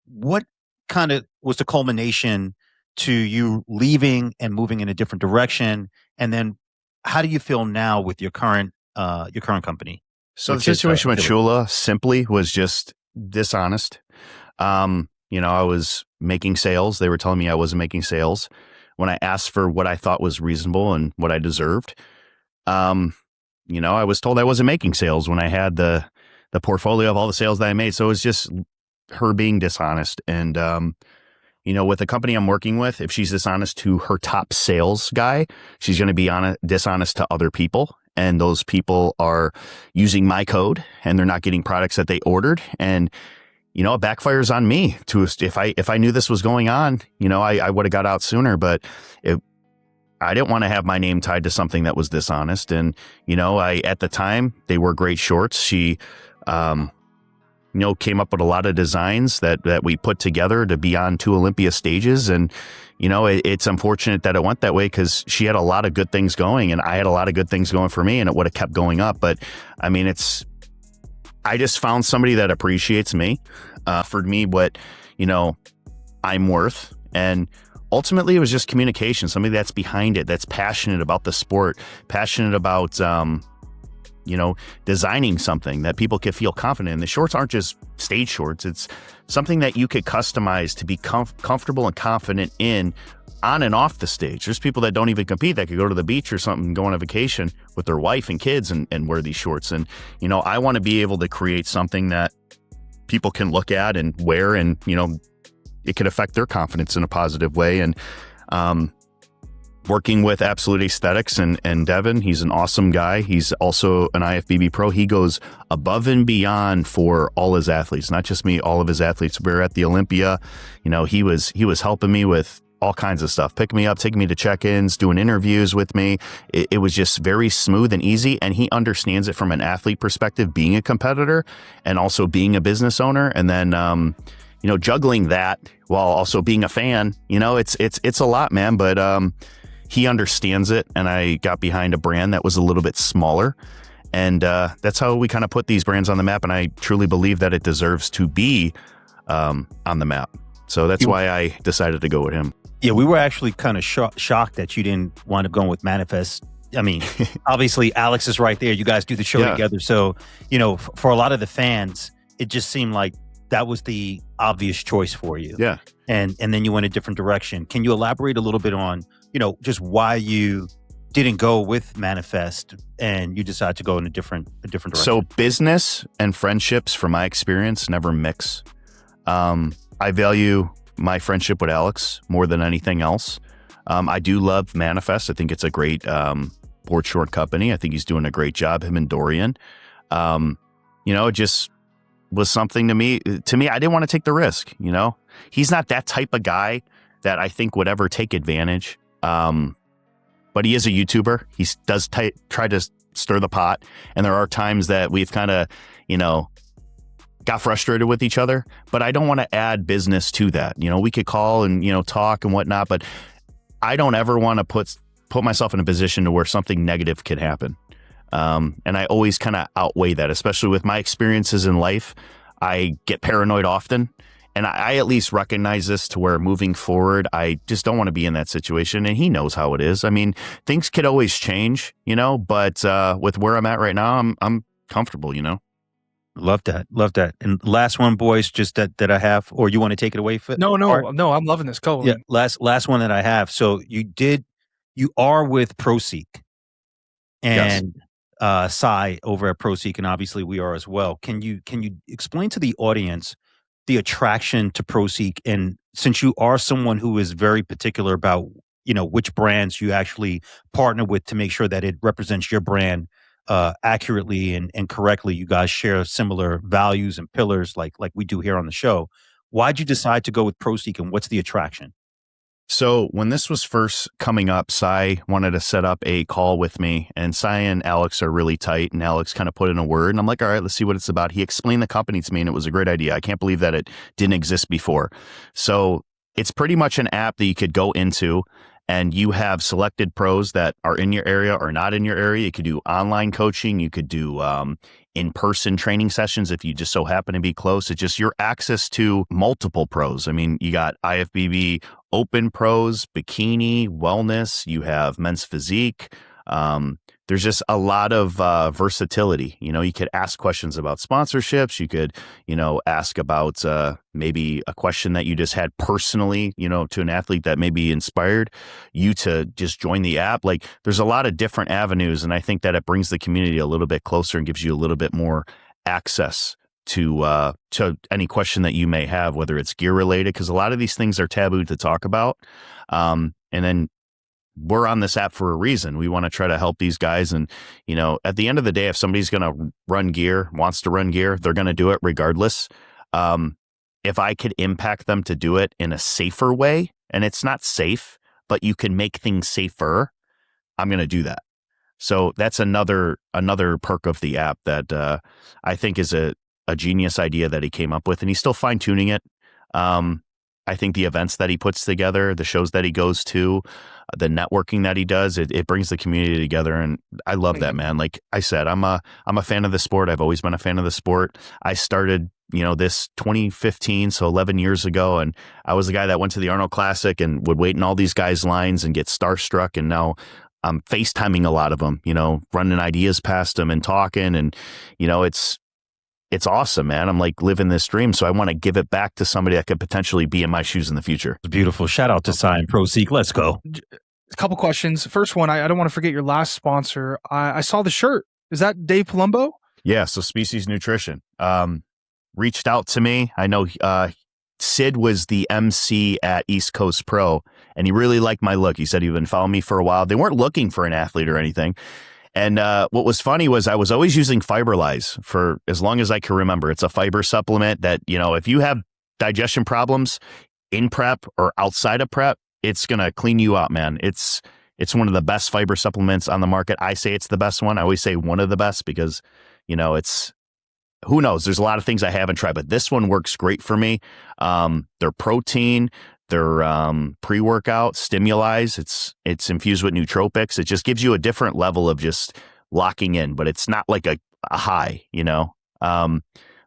What kind of was the culmination to you leaving and moving in a different direction? And then how do you feel now with your current company? So the situation with Chula simply was just dishonest. I was making sales. They were telling me I wasn't making sales. When I asked for what I thought was reasonable and what I deserved, I was told I wasn't making sales when I had the portfolio of all the sales that I made. So it was just her being dishonest. And, with the company I'm working with, if she's dishonest to her top sales guy, she's going to be dishonest to other people. And those people are using my code and they're not getting products that they ordered. And, it backfires on me if I knew this was going on, I would have got out sooner, but I didn't want to have my name tied to something that was dishonest. And, at the time, they were great shorts. She, came up with a lot of designs that we put together to be on 2 Olympia stages. And, it's unfortunate that it went that way because she had a lot of good things going and I had a lot of good things going for me, and it would have kept going up. But I mean, I just found somebody that appreciates me, for me, what, I'm worth. And ultimately it was just communication, somebody that's behind it, that's passionate about the sport, passionate about, designing something that people could feel confident in. The shorts aren't just stage shorts. It's something that you could customize to be comfortable and confident in on and off the stage. There's people that don't even compete that could go to the beach or something, go on a vacation with their wife and kids and wear these shorts. And, I want to be able to create something that people can look at and wear, and, it could affect their confidence in a positive way. And, working with Absolute Aesthetics and Devin, he's an awesome guy. He's also an IFBB pro. He goes above and beyond for all his athletes, not just me, all of his athletes. We were at the Olympia. He was helping me with all kinds of stuff, picking me up, taking me to check-ins, doing interviews with me. It was just very smooth and easy. And he understands it from an athlete perspective, being a competitor and also being a business owner. And then, juggling that while also being a fan, it's a lot, man. But, he understands it, and I got behind a brand that was a little bit smaller, and that's how we kind of put these brands on the map, and I truly believe that it deserves to be on the map. So that's why I decided to go with him. Yeah, we were actually kind of shocked that you didn't wind up going with Manifest. I mean, obviously, Alex is right there. You guys do the show together. So, for a lot of the fans, it just seemed like that was the obvious choice for you. Yeah. And then you went a different direction. Can you elaborate a little bit on, just why you didn't go with Manifest and you decided to go in a different direction? So business and friendships, from my experience, never mix. I value my friendship with Alex more than anything else. I do love Manifest. I think it's a great board short company. I think he's doing a great job, him and Dorian. It just was something to me, I didn't want to take the risk. He's not that type of guy that I think would ever take advantage. But he is a YouTuber. He does try to stir the pot. And there are times that we've kind of, got frustrated with each other, but I don't want to add business to that. We could call and, talk and whatnot, but I don't ever want to put myself in a position to where something negative can happen. And I always kind of outweigh that, especially with my experiences in life. I get paranoid often. And I at least recognize this to where moving forward, I just don't want to be in that situation. And he knows how it is. I mean, things could always change, but with where I'm at right now, I'm comfortable, Love that. And last one, boys, just that I have, or you want to take it away? No, I'm loving this. Go. Yeah, last one that I have. So you are with Physique and Sai over at Physique, and obviously we are as well. Can you explain to the audience the attraction to Physique, and since you are someone who is very particular about which brands you actually partner with to make sure that it represents your brand accurately and correctly, you guys share similar values and pillars like we do here on the show. Why'd you decide to go with Physique, and what's the attraction? So when this was first coming up, Sai wanted to set up a call with me, and Sai and Alex are really tight, and Alex kind of put in a word, and I'm like, all right, let's see what it's about. He explained the company to me, and it was a great idea. I can't believe that it didn't exist before. So it's pretty much an app that you could go into, and you have selected pros that are in your area or not in your area. You could do online coaching. You could do in-person training sessions if you just so happen to be close. It's just your access to multiple pros. I mean, you got IFBB open pros, bikini, wellness. You have men's physique. There's just a lot of versatility. You could ask questions about sponsorships. You could, ask about maybe a question that you just had personally, to an athlete that maybe inspired you to just join the app. Like, there's a lot of different avenues, and I think that it brings the community a little bit closer and gives you a little bit more access to any question that you may have, whether it's gear related, because a lot of these things are taboo to talk about. And then we're on this app for a reason. We want to try to help these guys. And, at the end of the day, if somebody's going to run gear, wants to run gear, they're going to do it regardless. If I could impact them to do it in a safer way, and it's not safe, but you can make things safer, I'm going to do that. So that's another perk of the app that I think is a genius idea that he came up with, and he's still fine tuning it. I think the events that he puts together, the shows that he goes to, the networking that he does, it brings the community together, and I love that, man. Like I said, I'm a fan of the sport. I've always been a fan of the sport. I started, this 2015, so 11 years ago, and I was the guy that went to the Arnold Classic and would wait in all these guys' lines and get starstruck, and now I'm FaceTiming a lot of them, running ideas past them and talking, and it's awesome, man. I'm like living this dream. So I want to give it back to somebody that could potentially be in my shoes in the future. Beautiful. Shout out to Sign Physique. Let's go. A couple questions. First one, I don't want to forget your last sponsor. I saw the shirt. Is that Dave Palumbo? Yeah. So Species Nutrition reached out to me. I know Sid was the MC at East Coast Pro, and he really liked my look. He said he'd been following me for a while. They weren't looking for an athlete or anything. And what was funny was I was always using Fiberlize for as long as I can remember. It's a fiber supplement that, if you have digestion problems in prep or outside of prep, it's going to clean you out, man. It's one of the best fiber supplements on the market. I say it's the best one. I always say one of the best because, it's, who knows? There's a lot of things I haven't tried, but this one works great for me. Their protein, their pre-workout, Stimulize, it's infused with nootropics. It just gives you a different level of just locking in, but it's not like a high,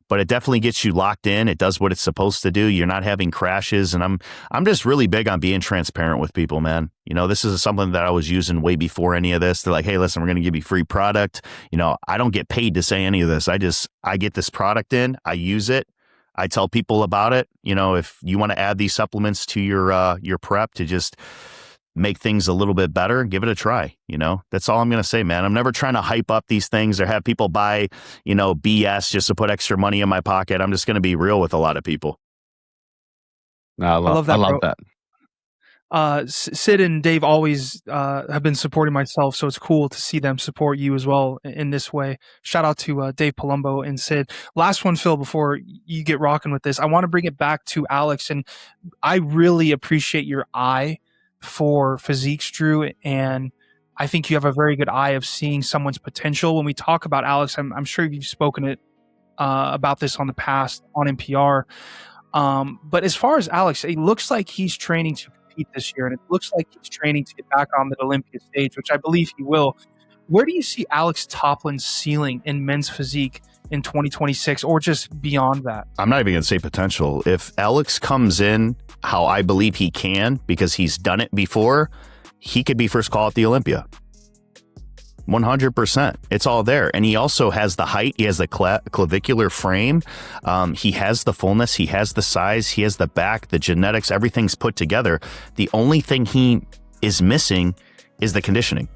but it definitely gets you locked in. It does what it's supposed to do. You're not having crashes, and I'm just really big on being transparent with people, man. This is something that I was using way before any of this. They're like, hey, listen, we're going to give you free product. I don't get paid to say any of this. I get this product in, I use it. I tell people about it. If you want to add these supplements to your prep to just make things a little bit better, give it a try. That's all I'm going to say, man. I'm never trying to hype up these things or have people buy, BS just to put extra money in my pocket. I'm just going to be real with a lot of people. No, I love that. Sid and Dave always have been supporting myself, so it's cool to see them support you as well in this way. Shout out to Dave Palumbo and Sid. Last one, Phil, before you get rocking with this, I want to bring it back to Alex, and I really appreciate your eye for Physiques, Drew, and I think you have a very good eye of seeing someone's potential. When we talk about Alex, I'm sure you've spoken about this on the past on NPR, but as far as Alex, it looks like he's training to compete this year, and it looks like he's training to get back on the Olympia stage, which I believe he will. Where do you see Alex Toplyn's ceiling in men's physique in 2026 or just beyond that? I'm not even going to say potential. If Alex comes in how I believe he can, because he's done it before, he could be first call at the Olympia. 100%. It's all there. And he also has the height. He has the clavicular frame. He has the fullness. He has the size. He has the back, the genetics. Everything's put together. The only thing he is missing is the conditioning.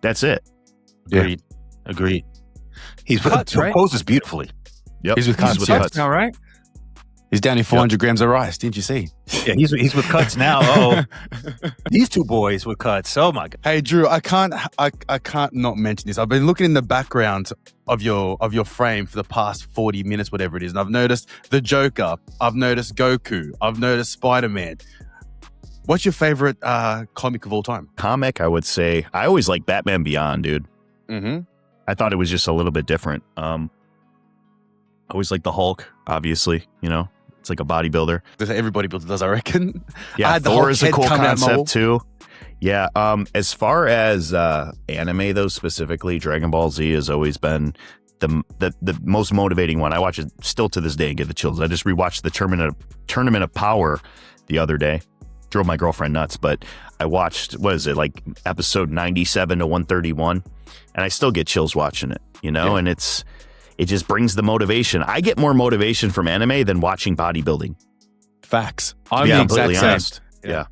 That's it. Agreed. He's Cuts, right? poses beautifully. Yep. He's with cuts. Cuts now, right? He's down in 400 grams of rice. Didn't you see? Yeah, he's with cuts now. Oh, these two boys with cuts. Oh my god. Hey Drew, I can't not mention this. I've been looking in the background of your frame for the past 40 minutes, whatever it is, and I've noticed the Joker. I've noticed Goku. I've noticed Spider-Man. What's your favorite comic of all time? Comic, I would say. I always like Batman Beyond, dude. Mm-hmm. I thought it was just a little bit different. I always like the Hulk, obviously, it's like a bodybuilder. Every bodybuilder does, I reckon. Yeah, Thor is a cool concept too. Yeah, as far as anime though, specifically, Dragon Ball Z has always been the most motivating one. I watch it still to this day and get the chills. I just rewatched the Tournament of Power the other day. Drove my girlfriend nuts, but I watched, what is it, like episode 97 to 131, and I still get chills watching it, and it just brings the motivation. I get more motivation from anime than watching bodybuilding. Facts. I'm the exact same. Honest. Yeah.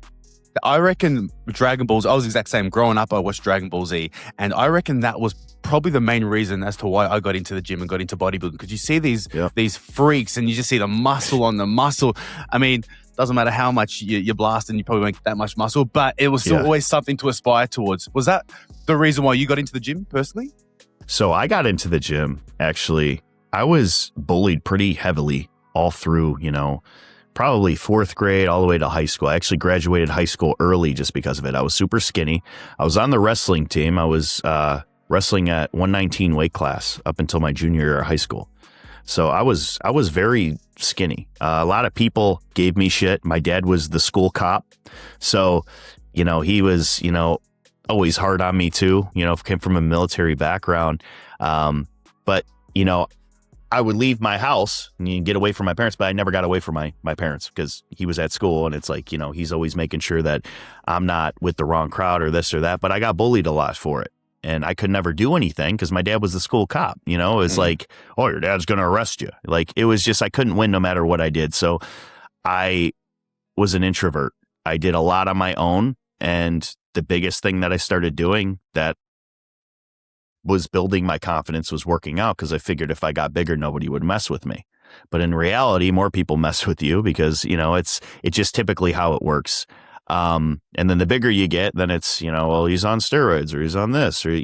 I reckon Dragon Balls, I was the exact same. Growing up, I watched Dragon Ball Z, and I reckon that was probably the main reason as to why I got into the gym and got into bodybuilding, because you see these freaks and you just see the muscle on the muscle. I mean, doesn't matter how much you blast and you probably won't get that much muscle, but it was still always something to aspire towards. Was that the reason why you got into the gym personally? So I got into the gym, actually. I was bullied pretty heavily all through, probably fourth grade all the way to high school. I actually graduated high school early just because of it. I was super skinny. I was on the wrestling team. I was wrestling at 119 weight class up until my junior year of high school. So I was very skinny. A lot of people gave me shit. My dad was the school cop. So, he was, always hard on me too, came from a military background. But, I would leave my house and get away from my parents, but I never got away from my parents because he was at school, and it's like, he's always making sure that I'm not with the wrong crowd or this or that. But I got bullied a lot for it. And I could never do anything because my dad was the school cop. It was like, oh, your dad's going to arrest you. Like, it was just, I couldn't win no matter what I did. So I was an introvert. I did a lot on my own. And the biggest thing that I started doing that was building my confidence was working out, because I figured if I got bigger, nobody would mess with me. But in reality, more people mess with you because, it's just typically how it works. And then the bigger you get, then it's, well, he's on steroids or he's on this or,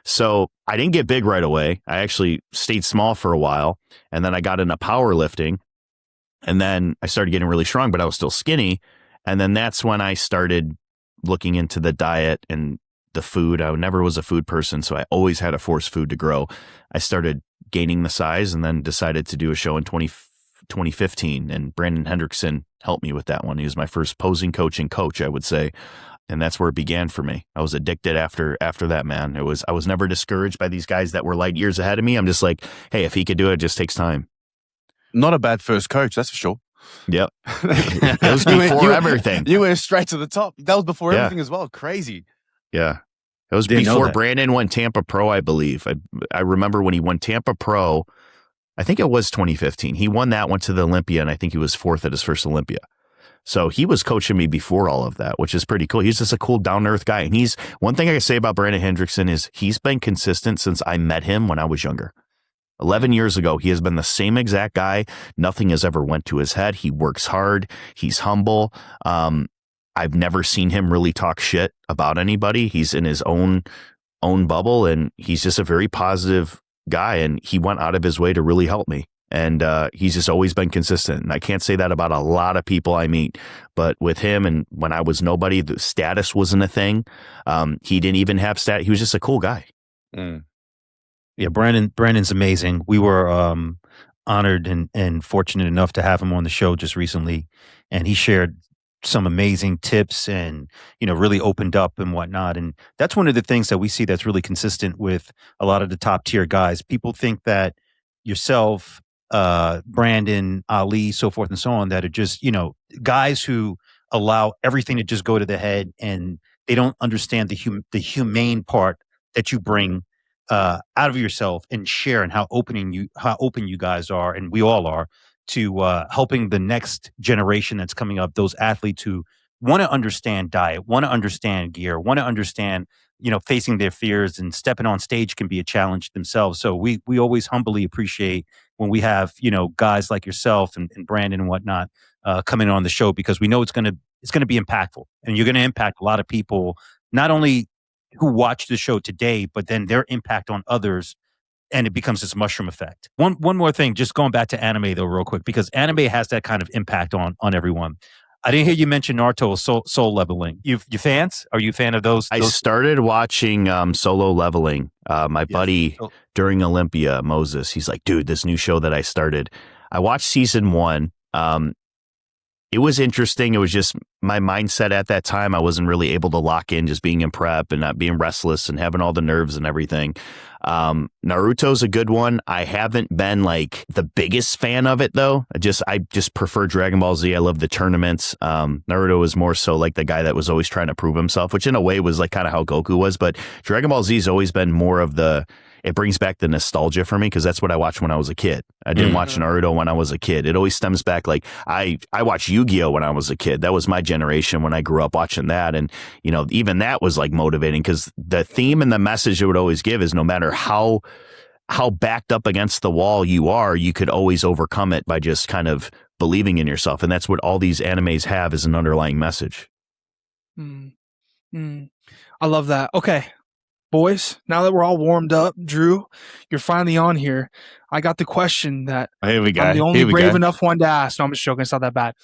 so I didn't get big right away. I actually stayed small for a while, and then I got into powerlifting, and then I started getting really strong, but I was still skinny. And then that's when I started looking into the diet and the food. I never was a food person, so I always had to force food to grow. I started gaining the size and then decided to do a show in 2015, and Brandon Hendrickson helped me with that one. He was my first posing coach, I would say. And that's where it began for me. I was addicted after that, man. I was never discouraged by these guys that were light years ahead of me. I'm just like, hey, if he could do it, it just takes time. Not a bad first coach, that's for sure. Yep. It was before everything. You went straight to the top. That was before everything as well. Crazy. Yeah. It was before Brandon won Tampa Pro, I believe. I remember when he won Tampa Pro, I think it was 2015. He won that, went to the Olympian, and I think he was fourth at his first Olympia. So he was coaching me before all of that, which is pretty cool. He's just a cool, down-to-earth guy. And one thing I can say about Brandon Hendrickson is he's been consistent since I met him when I was younger. 11 years ago, he has been the same exact guy. Nothing has ever went to his head. He works hard. He's humble. I've never seen him really talk shit about anybody. He's in his own bubble, and he's just a very positive guy, and he went out of his way to really help me. And he's just always been consistent. And I can't say that about a lot of people I meet, but with him, and when I was nobody, the status wasn't a thing. He didn't even have status. He was just a cool guy. Mm. Yeah, Brandon's amazing. We were honored and fortunate enough to have him on the show just recently, and he shared some amazing tips and, really opened up and whatnot. And that's one of the things that we see that's really consistent with a lot of the top tier guys. People think that yourself, Brandon, Ali, so forth and so on, that are just, guys who allow everything to just go to the head, and they don't understand the humane part that you bring out of yourself and share, and how open you guys are, and we all are, to helping the next generation that's coming up, those athletes who want to understand diet, want to understand gear, want to understand, facing their fears, and stepping on stage can be a challenge themselves. So we always humbly appreciate when we have, guys like yourself and Brandon and whatnot coming on the show, because we know it's going to be impactful, and you're going to impact a lot of people, not only who watch the show today, but then their impact on others, and it becomes this mushroom effect. One more thing, just going back to anime though, real quick, because anime has that kind of impact on everyone. I didn't hear you mention Naruto Soul Leveling. You fans? Are you a fan of those? I started watching Solo Leveling. My buddy during Olympia, Moses, he's like, dude, this new show that I started. I watched season 1. It was interesting. It was just my mindset at that time. I wasn't really able to lock in, just being in prep and not being restless and having all the nerves and everything. Naruto's a good one. I haven't been like the biggest fan of it though. I just prefer Dragon Ball Z. I love the tournaments. Naruto was more so like the guy that was always trying to prove himself, which in a way was like kind of how Goku was. But Dragon Ball Z has always been more of it brings back the nostalgia for me, because that's what I watched when I was a kid. I didn't watch Naruto when I was a kid. It always stems back, like I watched Yu-Gi-Oh when I was a kid. That was my generation when I grew up watching that. And, even that was like motivating, because the theme and the message it would always give is no matter how backed up against the wall you are, you could always overcome it by just kind of believing in yourself. And that's what all these animes have, is an underlying message. I love that. Okay. Boys, now that we're all warmed up, Drew, you're finally on here. I got the question that Here we go. I'm the only Here we brave go. enough one to ask. No, I'm just joking. It's not that bad.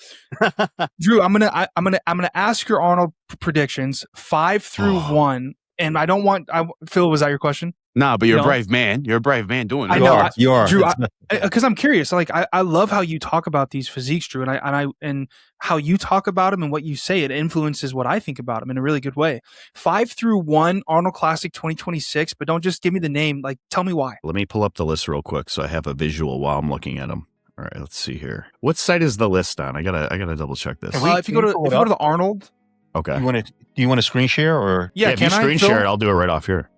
Drew, I'm gonna ask your Arnold predictions 5 through 1, and I don't want. Phil, was that your question? No, but you're a No. brave man. You're a brave man doing it. I know. You are. Drew, because I'm curious. Like, I love how you talk about these physiques, Drew, and how you talk about them and what you say. It influences what I think about them in a really good way. 5 through 1, Arnold Classic 2026. But don't just give me the name. Like, tell me why. Let me pull up the list real quick so I have a visual while I'm looking at them. All right, let's see here. What site is the list on? I gotta double check this. If you go to the Arnold, Okay. Do you want to screen share or? yeah, if can you I screen Phil? share it, I'll do it right off here.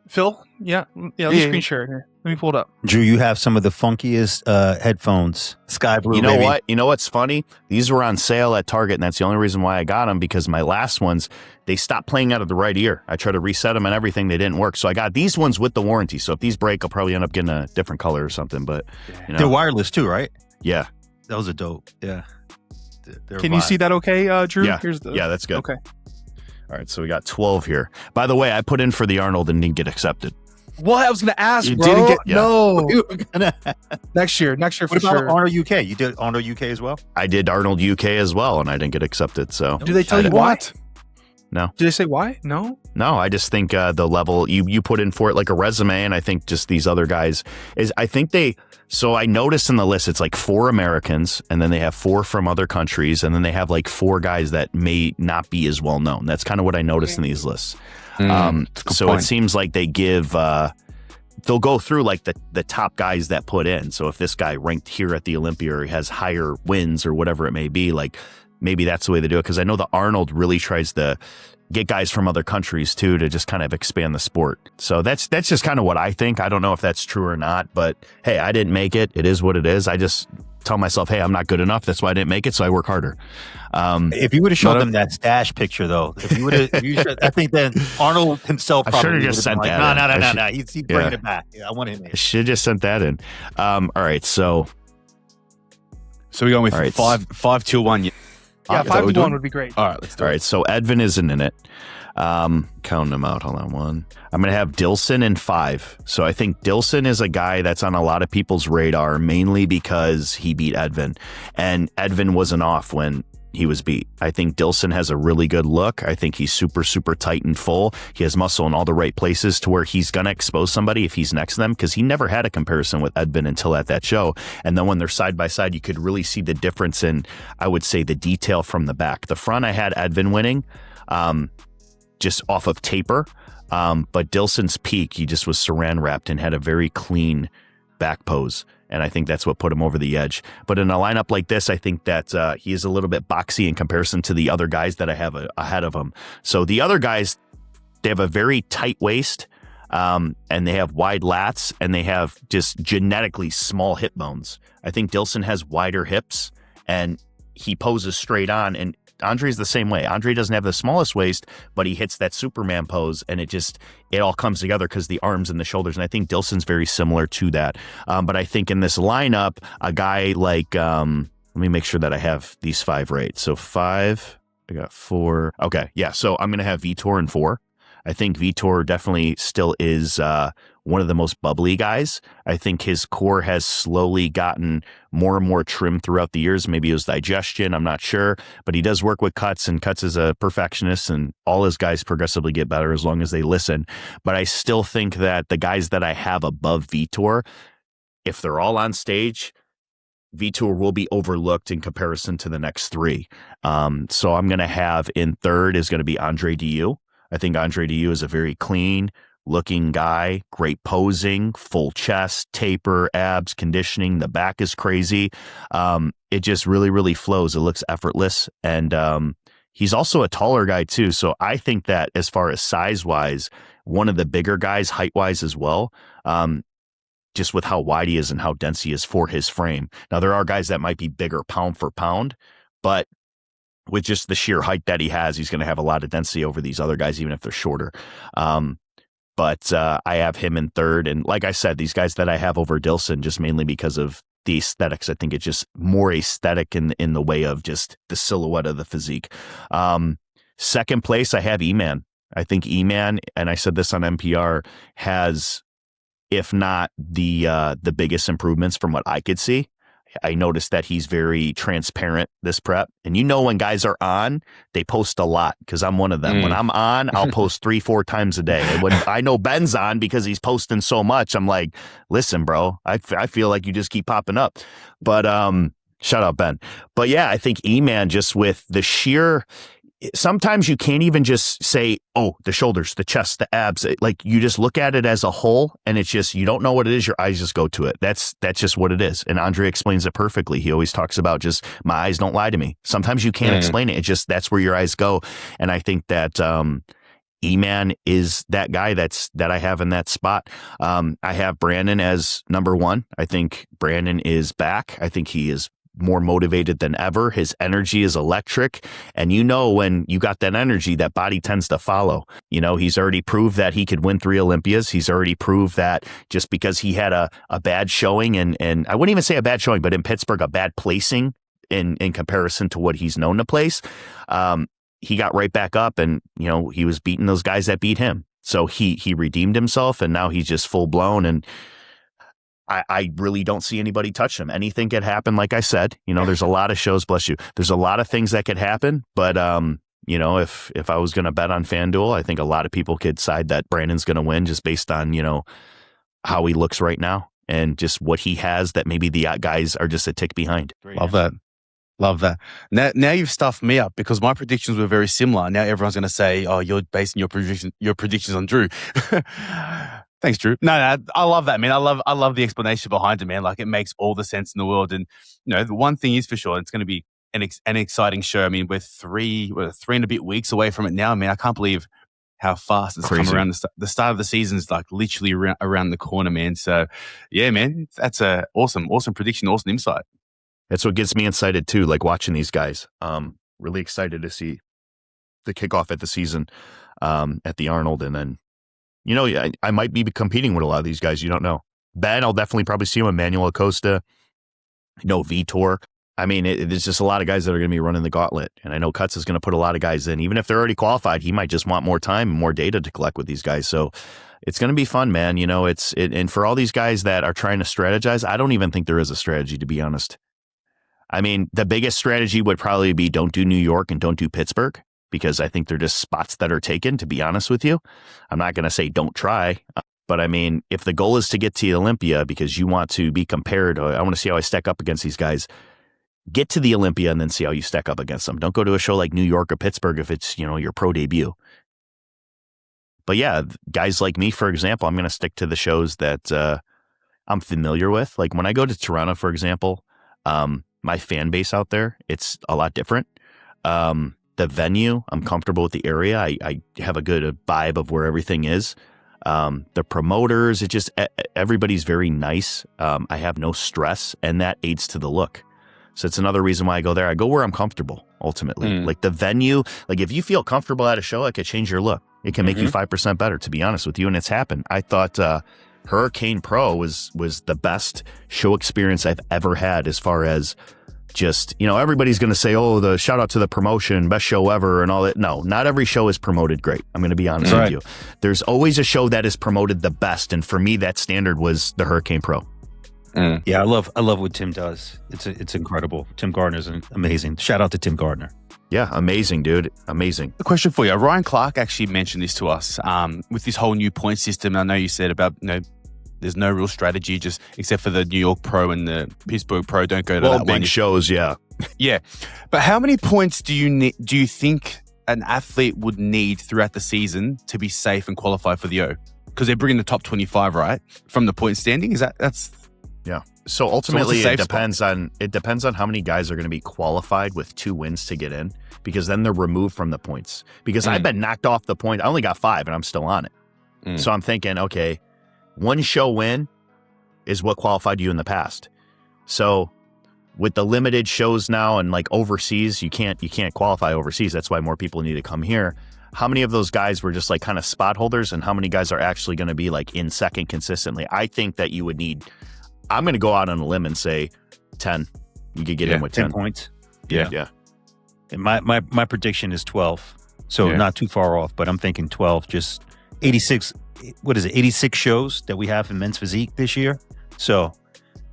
Phil, yeah, let me screen share it here. Let me pull it up. Drew, you have some of the funkiest headphones. Sky blue. You know baby. what? You know what's funny? These were on sale at Target, and that's the only reason why I got them, because my last ones, they stopped playing out of the right ear. I tried to reset them and everything. They didn't work. So I got these ones with the warranty. So if these break, I'll probably end up getting a different color or something. But, you know. They're wireless too, right? Yeah. Those are dope. Yeah. They're Can you vibe. see that okay, Drew? Yeah. Yeah, that's good. Okay. All right, so we got 12 here. By the way, I put in for the Arnold and didn't get accepted. What I was going to ask, You bro. didn't get- Yeah. No. What Next year for about sure. Arnold UK? You did Arnold UK as well? I did Arnold UK as well, and I didn't get accepted. So Do they tell you What? why? No. Do they say why? No. No, I just think the level you put in for it like a resume, and I think just these other guys so I noticed in the list it's like 4 Americans, and then they have 4 from other countries, and then they have like 4 guys that may not be as well known. That's kind of what I noticed in these lists. So it seems like they give they'll go through like the top guys that put in. So if this guy ranked here at the Olympia or he has higher wins or whatever it may be, like maybe that's the way they do it. Because I know the Arnold really tries to get guys from other countries too to just kind of expand the sport. So that's just kind of what I think. I don't know if that's true or not, but hey, I didn't make it. It is what it is. I just tell myself, hey, I'm not good enough. That's why I didn't make it. So I work harder. If you would have shown them that stash picture, though, if you would have, I think then Arnold himself I probably should've would just have been sent like, that in. No. He's bringing it back. Yeah, I want him in. I should have just sent that in. All right. So we're going with All right. 5 till 1. Yeah, Is that 5 what to we're 1 doing? would be great. All right, let's do all it. right. So Edvin isn't in it. Counting them out. Hold on. 1. I'm going to have Dilson in 5. So I think Dilson is a guy that's on a lot of people's radar, mainly because he beat Edvin, and Edvin wasn't off when he was beat. I think Dilson has a really good look. I think he's super, super tight and full. He has muscle in all the right places to where he's going to expose somebody if he's next to them, because he never had a comparison with Edvin until at that show. And then when they're side by side, you could really see the difference in, I would say, the detail from the back. The front, I had Edvin winning. Just off of taper. But Dilson's peak, he just was saran wrapped and had a very clean back pose. And I think that's what put him over the edge. But in a lineup like this, I think that he is a little bit boxy in comparison to the other guys that I have ahead of him. So the other guys, they have a very tight waist, and they have wide lats, and they have just genetically small hip bones. I think Dilson has wider hips, and he poses straight on, and Andre's the same way. Andre doesn't have the smallest waist, but he hits that Superman pose, and it all comes together because the arms and the shoulders. And I think Dilson's very similar to that. But I think in this lineup, a guy like, let me make sure that I have these 5 right. So 5, I got 4. Okay, yeah. So I'm going to have Vitor in 4. I think Vitor definitely still is one of the most bubbly guys. I think his core has slowly gotten more and more trim throughout the years. Maybe it was digestion, I'm not sure. But he does work with Cuts, and Cuts is a perfectionist, and all his guys progressively get better as long as they listen. But I still think that the guys that I have above Vitor, if they're all on stage, Vitor will be overlooked in comparison to the next 3. So I'm going to have in 3rd is going to be Andre Diu. I think Andre Diu is a very clean looking guy, great posing, full chest, taper, abs, conditioning. The back is crazy. It just really, really flows. It looks effortless. And he's also a taller guy too. So I think that as far as size wise, one of the bigger guys, height wise as well, just with how wide he is and how dense he is for his frame. Now there are guys that might be bigger pound for pound, but with just the sheer height that he has, he's going to have a lot of density over these other guys, even if they're shorter. But I have him in 3rd. And like I said, these guys that I have over Dilson, just mainly because of the aesthetics. I think it's just more aesthetic in the way of just the silhouette of the physique. 2nd place, I have E-Man. I think E-Man, and I said this on NPR, has if not the biggest improvements from what I could see. I noticed that he's very transparent this prep. And when guys are on, they post a lot because I'm one of them. When I'm on, I'll post 3-4 times a day. And when I know Ben's on because he's posting so much, I'm like, listen, bro, I feel like you just keep popping up. But shout out Ben. But yeah, I think E-Man just with the sheer... Sometimes you can't even just say, oh, the shoulders, the chest, the abs. Like you just look at it as a whole and it's just, you don't know what it is. Your eyes just go to it. That's just what it is. And Andre explains it perfectly. He always talks about just my eyes don't lie to me. Sometimes you can't explain it. It's just, that's where your eyes go. And I think that, E-Man is that guy that I have in that spot. I have Brandon as number 1. I think Brandon is back. I think he is more motivated than ever. His energy is electric. And when you got that energy, that body tends to follow. He's already proved that he could win 3 Olympias. He's already proved that just because he had a bad showing and I wouldn't even say a bad showing, but in Pittsburgh, a bad placing in comparison to what he's known to place, he got right back up and, he was beating those guys that beat him. So he redeemed himself and now he's just full blown. And I really don't see anybody touch him. Anything could happen. Like I said, there's a lot of shows, bless you. There's a lot of things that could happen. But, if I was going to bet on FanDuel, I think a lot of people could side that Brandon's going to win just based on, how he looks right now and just what he has that maybe the guys are just a tick behind. Love that. Love that. Now you've stuffed me up because my predictions were very similar. Now everyone's going to say, oh, you're basing your predictions on Drew. Thanks, Drew. No, I love that, man. I love the explanation behind it, man. Like it makes all the sense in the world. And the one thing is for sure, it's going to be an exciting show. I mean, we're 3 and a bit weeks away from it now. I mean, I can't believe how fast it's come around. The start of the season is like literally around the corner, man. So yeah, man, that's a awesome prediction, awesome insight. That's what gets me excited too. Like watching these guys. Really excited to see the kickoff at the season at the Arnold, and then. I might be competing with a lot of these guys. You don't know. Ben, I'll definitely probably see him. Emmanuel Acosta, Vitor. I mean, there's just a lot of guys that are going to be running the gauntlet. And I know Cuts is going to put a lot of guys in. Even if they're already qualified, he might just want more time and more data to collect with these guys. So it's going to be fun, man. And for all these guys that are trying to strategize, I don't even think there is a strategy, to be honest. I mean, the biggest strategy would probably be don't do New York and don't do Pittsburgh. Because I think they're just spots that are taken, to be honest with you. I'm not going to say don't try, but I mean, if the goal is to get to Olympia because you want to be compared, I want to see how I stack up against these guys, get to the Olympia and then see how you stack up against them. Don't go to a show like New York or Pittsburgh if it's, your pro debut. But yeah, guys like me, for example, I'm going to stick to the shows that I'm familiar with. Like when I go to Toronto, for example, my fan base out there, it's a lot different. The venue, I'm comfortable with the area. I have a good vibe of where everything is. The promoters, everybody's very nice. I have no stress, and that aids to the look. So it's another reason why I go there. I go where I'm comfortable, ultimately. Like the venue, like if you feel comfortable at a show, it could change your look. It can make you 5% better, to be honest with you, and it's happened. I thought Hurricane Pro was the best show experience I've ever had as far as just, everybody's going to say, oh, the shout out to the promotion, best show ever and all that. No, not every show is promoted great. I'm going to be honest with you. There's always a show that is promoted the best. And for me, that standard was the Hurricane Pro. Yeah, I love what Tim does. It's incredible. Tim Gardner's amazing. Shout out to Tim Gardner. Yeah, amazing, dude. Amazing. A question for you. Ryan Clark actually mentioned this to us with this whole new point system. I know you said about, there's no real strategy, just except for the New York Pro and the Pittsburgh Pro. Don't go to that big one. Shows, yeah. Yeah. But how many points do you think an athlete would need throughout the season to be safe and qualify for the O? Because they're bringing the top 25, right? From the point standing? That's yeah. So ultimately it depends on how many guys are going to be qualified with 2 wins to get in, because then they're removed from the points. Because I've been knocked off the point. I only got 5 and I'm still on it. So I'm thinking, okay, 1 show win is what qualified you in the past. So with the limited shows now and like overseas, you can't qualify overseas. That's why more people need to come here. How many of those guys were just like kind of spot holders, and how many guys are actually going to be like in second consistently? I think that you would need, I'm going to go out on a limb and say 10. You could get in with 10 points. Yeah. And my prediction is 12. So not too far off, but I'm thinking 12, just 86 what is it, 86 shows that we have in men's physique this year. So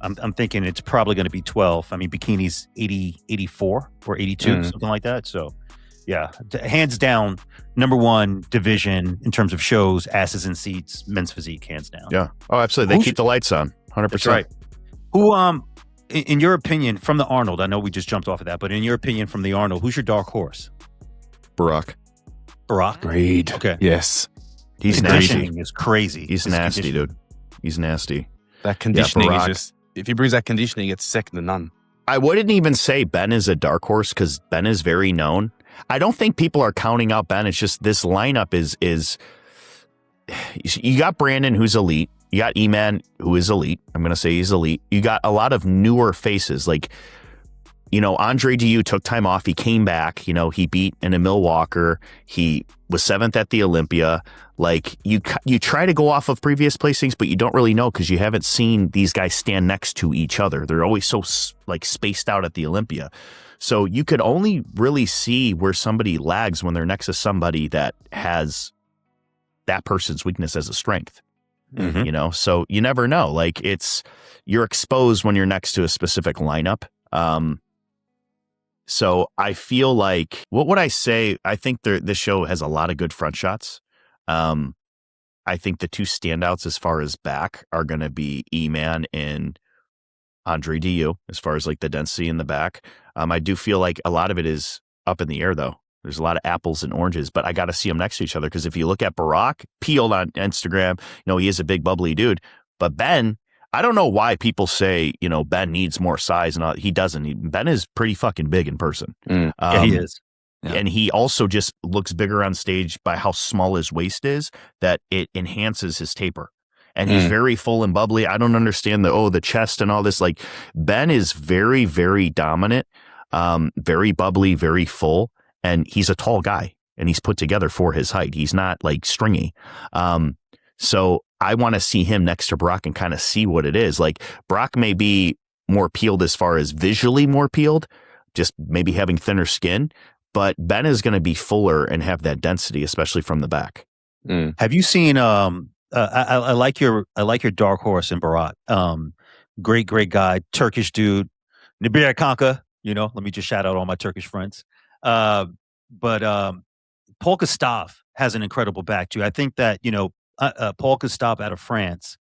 I'm thinking it's probably going to be 12. I mean, bikini's 84 or 82, something like that. So yeah, hands down, number one division in terms of shows, asses and seats, men's physique, hands down. Yeah. Oh, absolutely. They keep the lights on. 100%. That's right. Who, in your opinion, from the Arnold, I know we just jumped off of that, but in your opinion, from the Arnold, who's your dark horse? Barack. Agreed. Okay. Yes. He's Conditioning nasty. is crazy. He's nasty, dude. He's nasty. That conditioning is Barack. just, if he brings that conditioning, it's second to none. I wouldn't even say Ben is a dark horse because Ben is very known. I don't think people are counting out Ben. It's just this lineup is you got Brandon, who's elite. You got E-Man, who is elite. I'm going to say he's elite. You got a lot of newer faces. Like, Andre Diu took time off. He came back. He beat an Emil Walker. He was 7th at the Olympia. Like, you try to go off of previous placings, but you don't really know because you haven't seen these guys stand next to each other. They're always so spaced out at the Olympia. So you could only really see where somebody lags when they're next to somebody that has that person's weakness as a strength. Mm-hmm. So you never know. Like, you're exposed when you're next to a specific lineup. So I feel like, what would I say? I think this show has a lot of good front shots. I think the two standouts as far as back are going to be E-Man and Andre Diu, as far as like the density in the back. I do feel like a lot of it is up in the air, though. There's a lot of apples and oranges, but I got to see them next to each other because if you look at Barack, peeled on Instagram, he is a big bubbly dude. But Ben, I don't know why people say, Ben needs more size and all. He doesn't. Ben is pretty fucking big in person. Yeah, he is. Yeah. And he also just looks bigger on stage by how small his waist is, that it enhances his taper. And he's very full and bubbly. I don't understand the chest and all this. Like, Ben is very, very dominant, very bubbly, very full. And he's a tall guy and he's put together for his height. He's not like stringy. So I want to see him next to Brock and kind of see what it is. Like, Brock may be more peeled as far as visually more peeled, just maybe having thinner skin, but Ben is going to be fuller and have that density, especially from the back. Have you seen, I like your dark horse in Bharat. Great guy, Turkish dude, Nibir Kanka, let me just shout out all my Turkish friends. But Paul Gustav has an incredible back too. I think that, Paul Gustav out of France,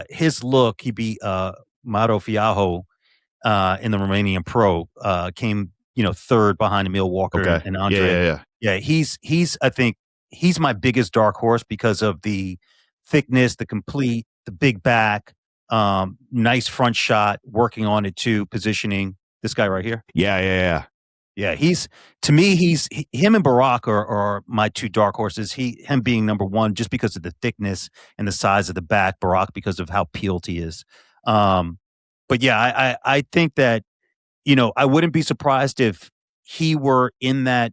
his look, he beat Mauro Fiaho in the Romanian Pro, came, third behind Emil Walker and Andre. Yeah. He's I think he's my biggest dark horse because of the thickness, the big back, nice front shot, working on it too, positioning. This guy right here. Yeah. Yeah, him and Barack are my two dark horses. Him being number one just because of the thickness and the size of the back. Barack because of how peeled he is. But yeah, I think that, I wouldn't be surprised if he were in that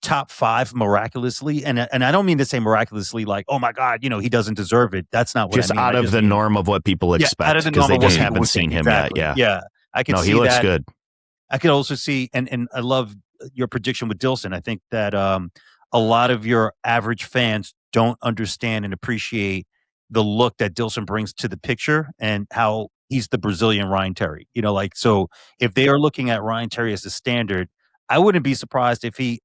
top 5 miraculously. And I don't mean to say miraculously like, oh my God, he doesn't deserve it. That's not what just I mean. out of the norm of what people expect because they just haven't seen him yet. Yeah. I can see he looks that. good. I could also see, and I love your prediction with Dilson. I think that a lot of your average fans don't understand and appreciate the look that Dilson brings to the picture and how he's the Brazilian Ryan Terry. So if they are looking at Ryan Terry as the standard, I wouldn't be surprised if he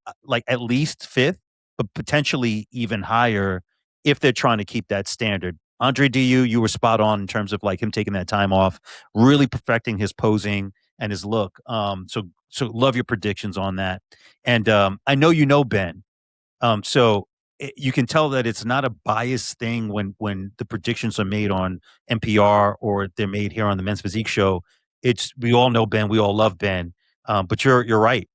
at least 5th, but potentially even higher if they're trying to keep that standard. Andre Diu, you were spot on in terms of him taking that time off, really perfecting his posing and his look. So love your predictions on that. And I know Ben. So you can tell that it's not a biased thing when the predictions are made on NPR or they're made here on the Men's Physique Show. We all know Ben, we all love Ben. But you're right.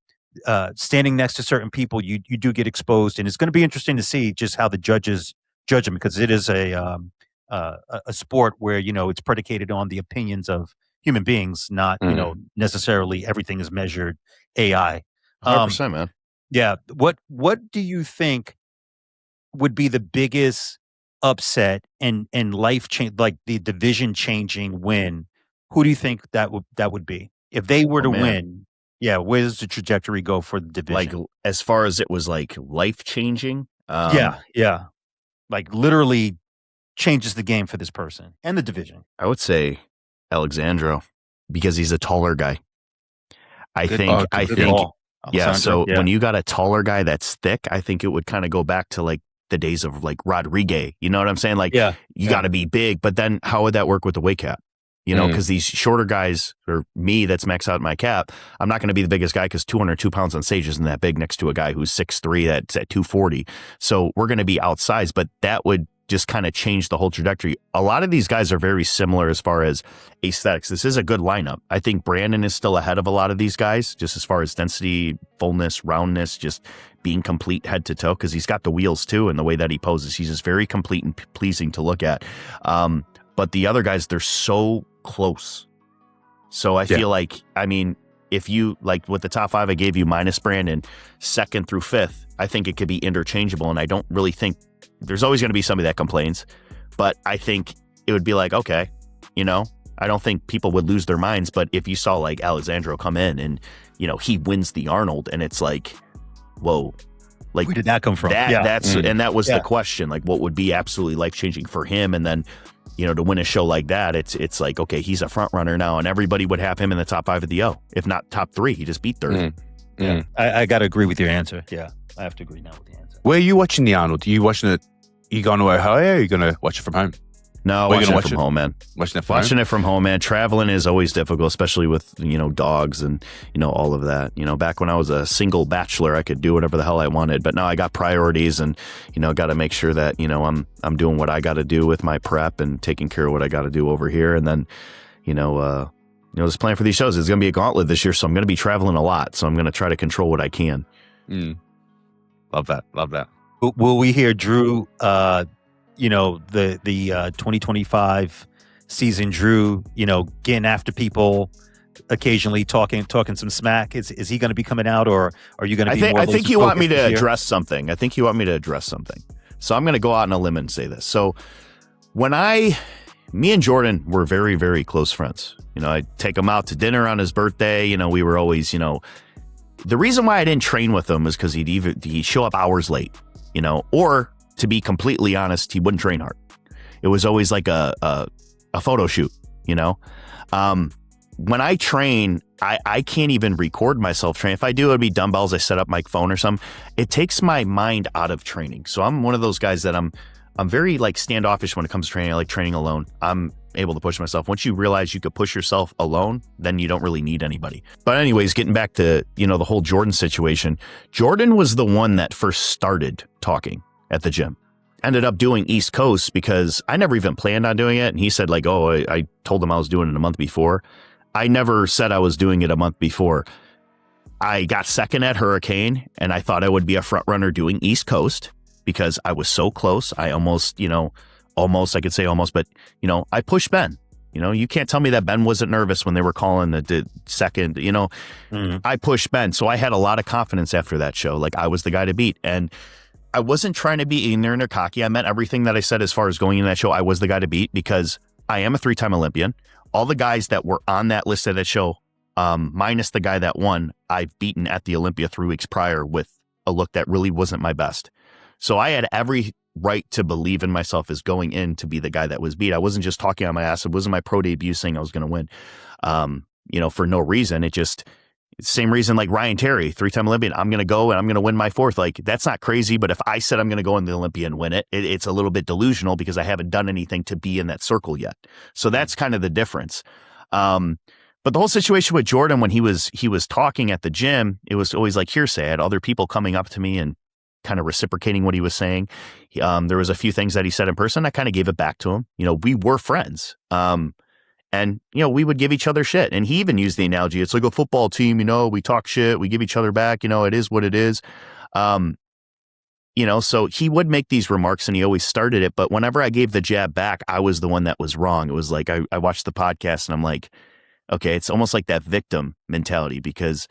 Standing next to certain people, you do get exposed, and it's going to be interesting to see just how the judges judge them because it is a sport where it's predicated on the opinions of human beings, not necessarily everything is measured AI. 100%, man. Yeah. What do you think would be the biggest upset and life change, like the division changing win? Who do you think that would be if they were to win? Yeah, where does the trajectory go for the division? Like, as far as it was life changing? Yeah. Like literally changes the game for this person and the division? I would say Alexandro, because he's a taller guy. I Good think, call, yeah. Alessandro. So when you got a taller guy that's thick, I think it would kind of go back to like the days of like Rodriguez. You know what I'm saying? Like, you got to be big, but then how would that work with the weight cap? You know, because these shorter guys, or me that's maxed out my cap, I'm not going to be the biggest guy because 202 pounds on stage isn't that big next to a guy who's 6'3", that's at 240. So we're going to be outsized, but that would just kind of change the whole trajectory. A lot of these guys are very similar as far as aesthetics. This is a good lineup. I think Brandon is still ahead of a lot of these guys, just as far as density, fullness, roundness, just being complete head to toe, because he's got the wheels too, and the way that he poses, he's just very complete and pleasing to look at. But the other guys, they're so close. So I feel like, I mean, if you, like with the top 5 I gave you minus Brandon, 2nd through 5th, I think it could be interchangeable. And I don't really think there's always going to be somebody that complains, but I think it would be like, okay, you know, I don't think people would lose their minds. But if you saw like Alexandro come in and, you know, he wins the Arnold, and it's like, whoa, like where did that come from? And that was the question, like what would be absolutely life-changing for him. And then, you know, to win a show like that, it's like, okay, he's a front runner now, and everybody would have him in the top 5 of the O, if not top 3. He just beat 3rd. Yeah, I got to agree with your answer. Yeah, I have to agree now with the answer. Where are you watching the Arnold? Are you watching it? Are you going to Ohio, or are you going to watch it from home? No, watching it from home, man. Watching it from home, man. Traveling is always difficult, especially with, you know, dogs and, you know, all of that. You know, back when I was a single bachelor, I could do whatever the hell I wanted. But now I got priorities, and, you know, got to make sure that, you know, I'm doing what I got to do with my prep and taking care of what I got to do over here. And then, you know, just playing for these shows. It's going to be a gauntlet this year, so I'm going to be traveling a lot. So I'm going to try to control what I can. Love that. Love that. Will we hear Drew? You know, the 2025 season, Drew, you know, getting after people, occasionally talking some smack. Is he going to be coming out, or are you going to be more? I think you want me to address something. So I'm going to go out on a limb and say this. So me and Jordan were very, very close friends. You know, I'd take him out to dinner on his birthday. You know, we were always, you know, the reason why I didn't train with him is because he'd show up hours late, you know, or to be completely honest, he wouldn't train hard. It was always like a photo shoot, you know? When I train, I can't even record myself train. If I do, it'd be dumbbells. I set up my phone or something. It takes my mind out of training. So I'm one of those guys that I'm very like standoffish when it comes to training. I like training alone. I'm able to push myself. Once you realize you could push yourself alone, then you don't really need anybody. But anyways, getting back to, you know, the whole Jordan situation, Jordan was the one that first started talking at the gym. Ended up doing East Coast because I never even planned on doing it. And he said like, oh, I told him I was doing it a month before. I never said I was doing it a month before. I got second at Hurricane, and I thought I would be a front runner doing East Coast because I was so close. I almost, I could say almost, but, you know, I pushed Ben. You know, you can't tell me that Ben wasn't nervous when they were calling the second, you know. I pushed Ben. So I had a lot of confidence after that show. Like, I was the guy to beat. And I wasn't trying to be ignorant or cocky. I meant everything that I said as far as going in that show. I was the guy to beat because I am a 3-time Olympian. All the guys that were on that list of that show, minus the guy that won, I've beaten at the Olympia 3 weeks prior with a look that really wasn't my best. So I had every right to believe in myself as going in to be the guy that was beat. I wasn't just talking on my ass. It wasn't my pro debut saying I was going to win, for no reason. It just, same reason like Ryan Terry, 3-time Olympian, I'm going to go and I'm going to win my 4th. Like, that's not crazy. But if I said I'm going to go in the Olympia and win it, it's a little bit delusional because I haven't done anything to be in that circle yet. So that's kind of the difference. But the whole situation with Jordan, when he was talking at the gym, it was always like hearsay. I had other people coming up to me and kind of reciprocating what he was saying. There was a few things that he said in person. I kind of gave it back to him. You know, we were friends. And, you know, we would give each other shit. And he even used the analogy. It's like a football team, you know, we talk shit, we give each other back, you know, it is what it is. So he would make these remarks and he always started it. But whenever I gave the jab back, I was the one that was wrong. It was like, I watched the podcast and I'm like, okay, it's almost like that victim mentality because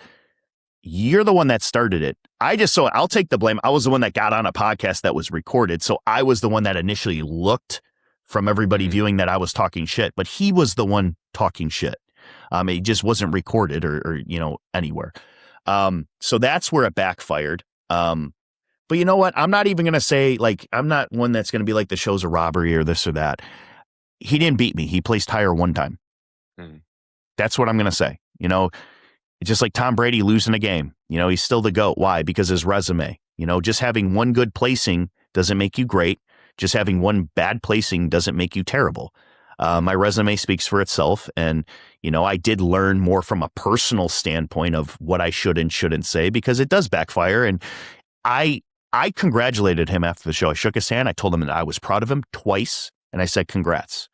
you're the one that started it. I'll take the blame. I was the one that got on a podcast that was recorded. So I was the one that initially looked from everybody viewing that I was talking shit, but he was the one talking shit. It just wasn't recorded or anywhere. So that's where it backfired. But you know what? I'm not even going to say, like, I'm not one that's going to be like the show's a robbery or this or that. He didn't beat me. He placed higher one time. That's what I'm going to say. You know, it's just like Tom Brady losing a game. You know, he's still the GOAT. Why? Because his resume. You know, just having one good placing doesn't make you great. Just having one bad placing doesn't make you terrible. My resume speaks for itself. And, you know, I did learn more from a personal standpoint of what I should and shouldn't say, because it does backfire. And I congratulated him after the show. I shook his hand. I told him that I was proud of him twice. And I said, congrats.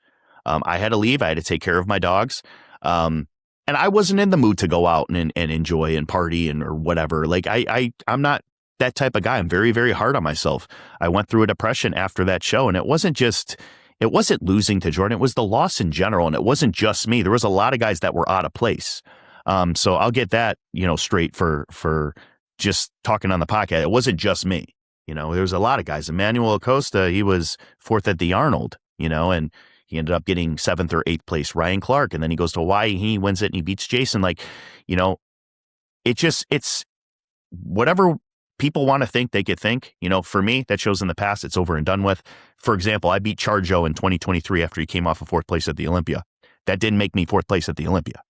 I had to leave. I had to take care of my dogs. And I wasn't in the mood to go out and enjoy and party or whatever. Like I'm not that type of guy. I'm very, very hard on myself. I went through a depression after that show, and it wasn't losing to Jordan. It was the loss in general. And it wasn't just me. There was a lot of guys that were out of place. So I'll get that, you know, straight for just talking on the podcast. It wasn't just me. You know, there was a lot of guys. Emmanuel Acosta, he was 4th at the Arnold, you know, and he ended up getting 7th or 8th place. Ryan Clark, and then he goes to Hawaii, he wins it, and he beats Jason. Like, you know, it's whatever people want to think, they could think. You know, for me, that show's in the past. It's over and done with. For example, I beat Charjo in 2023 after he came off of 4th place at the Olympia. That didn't make me 4th place at the Olympia.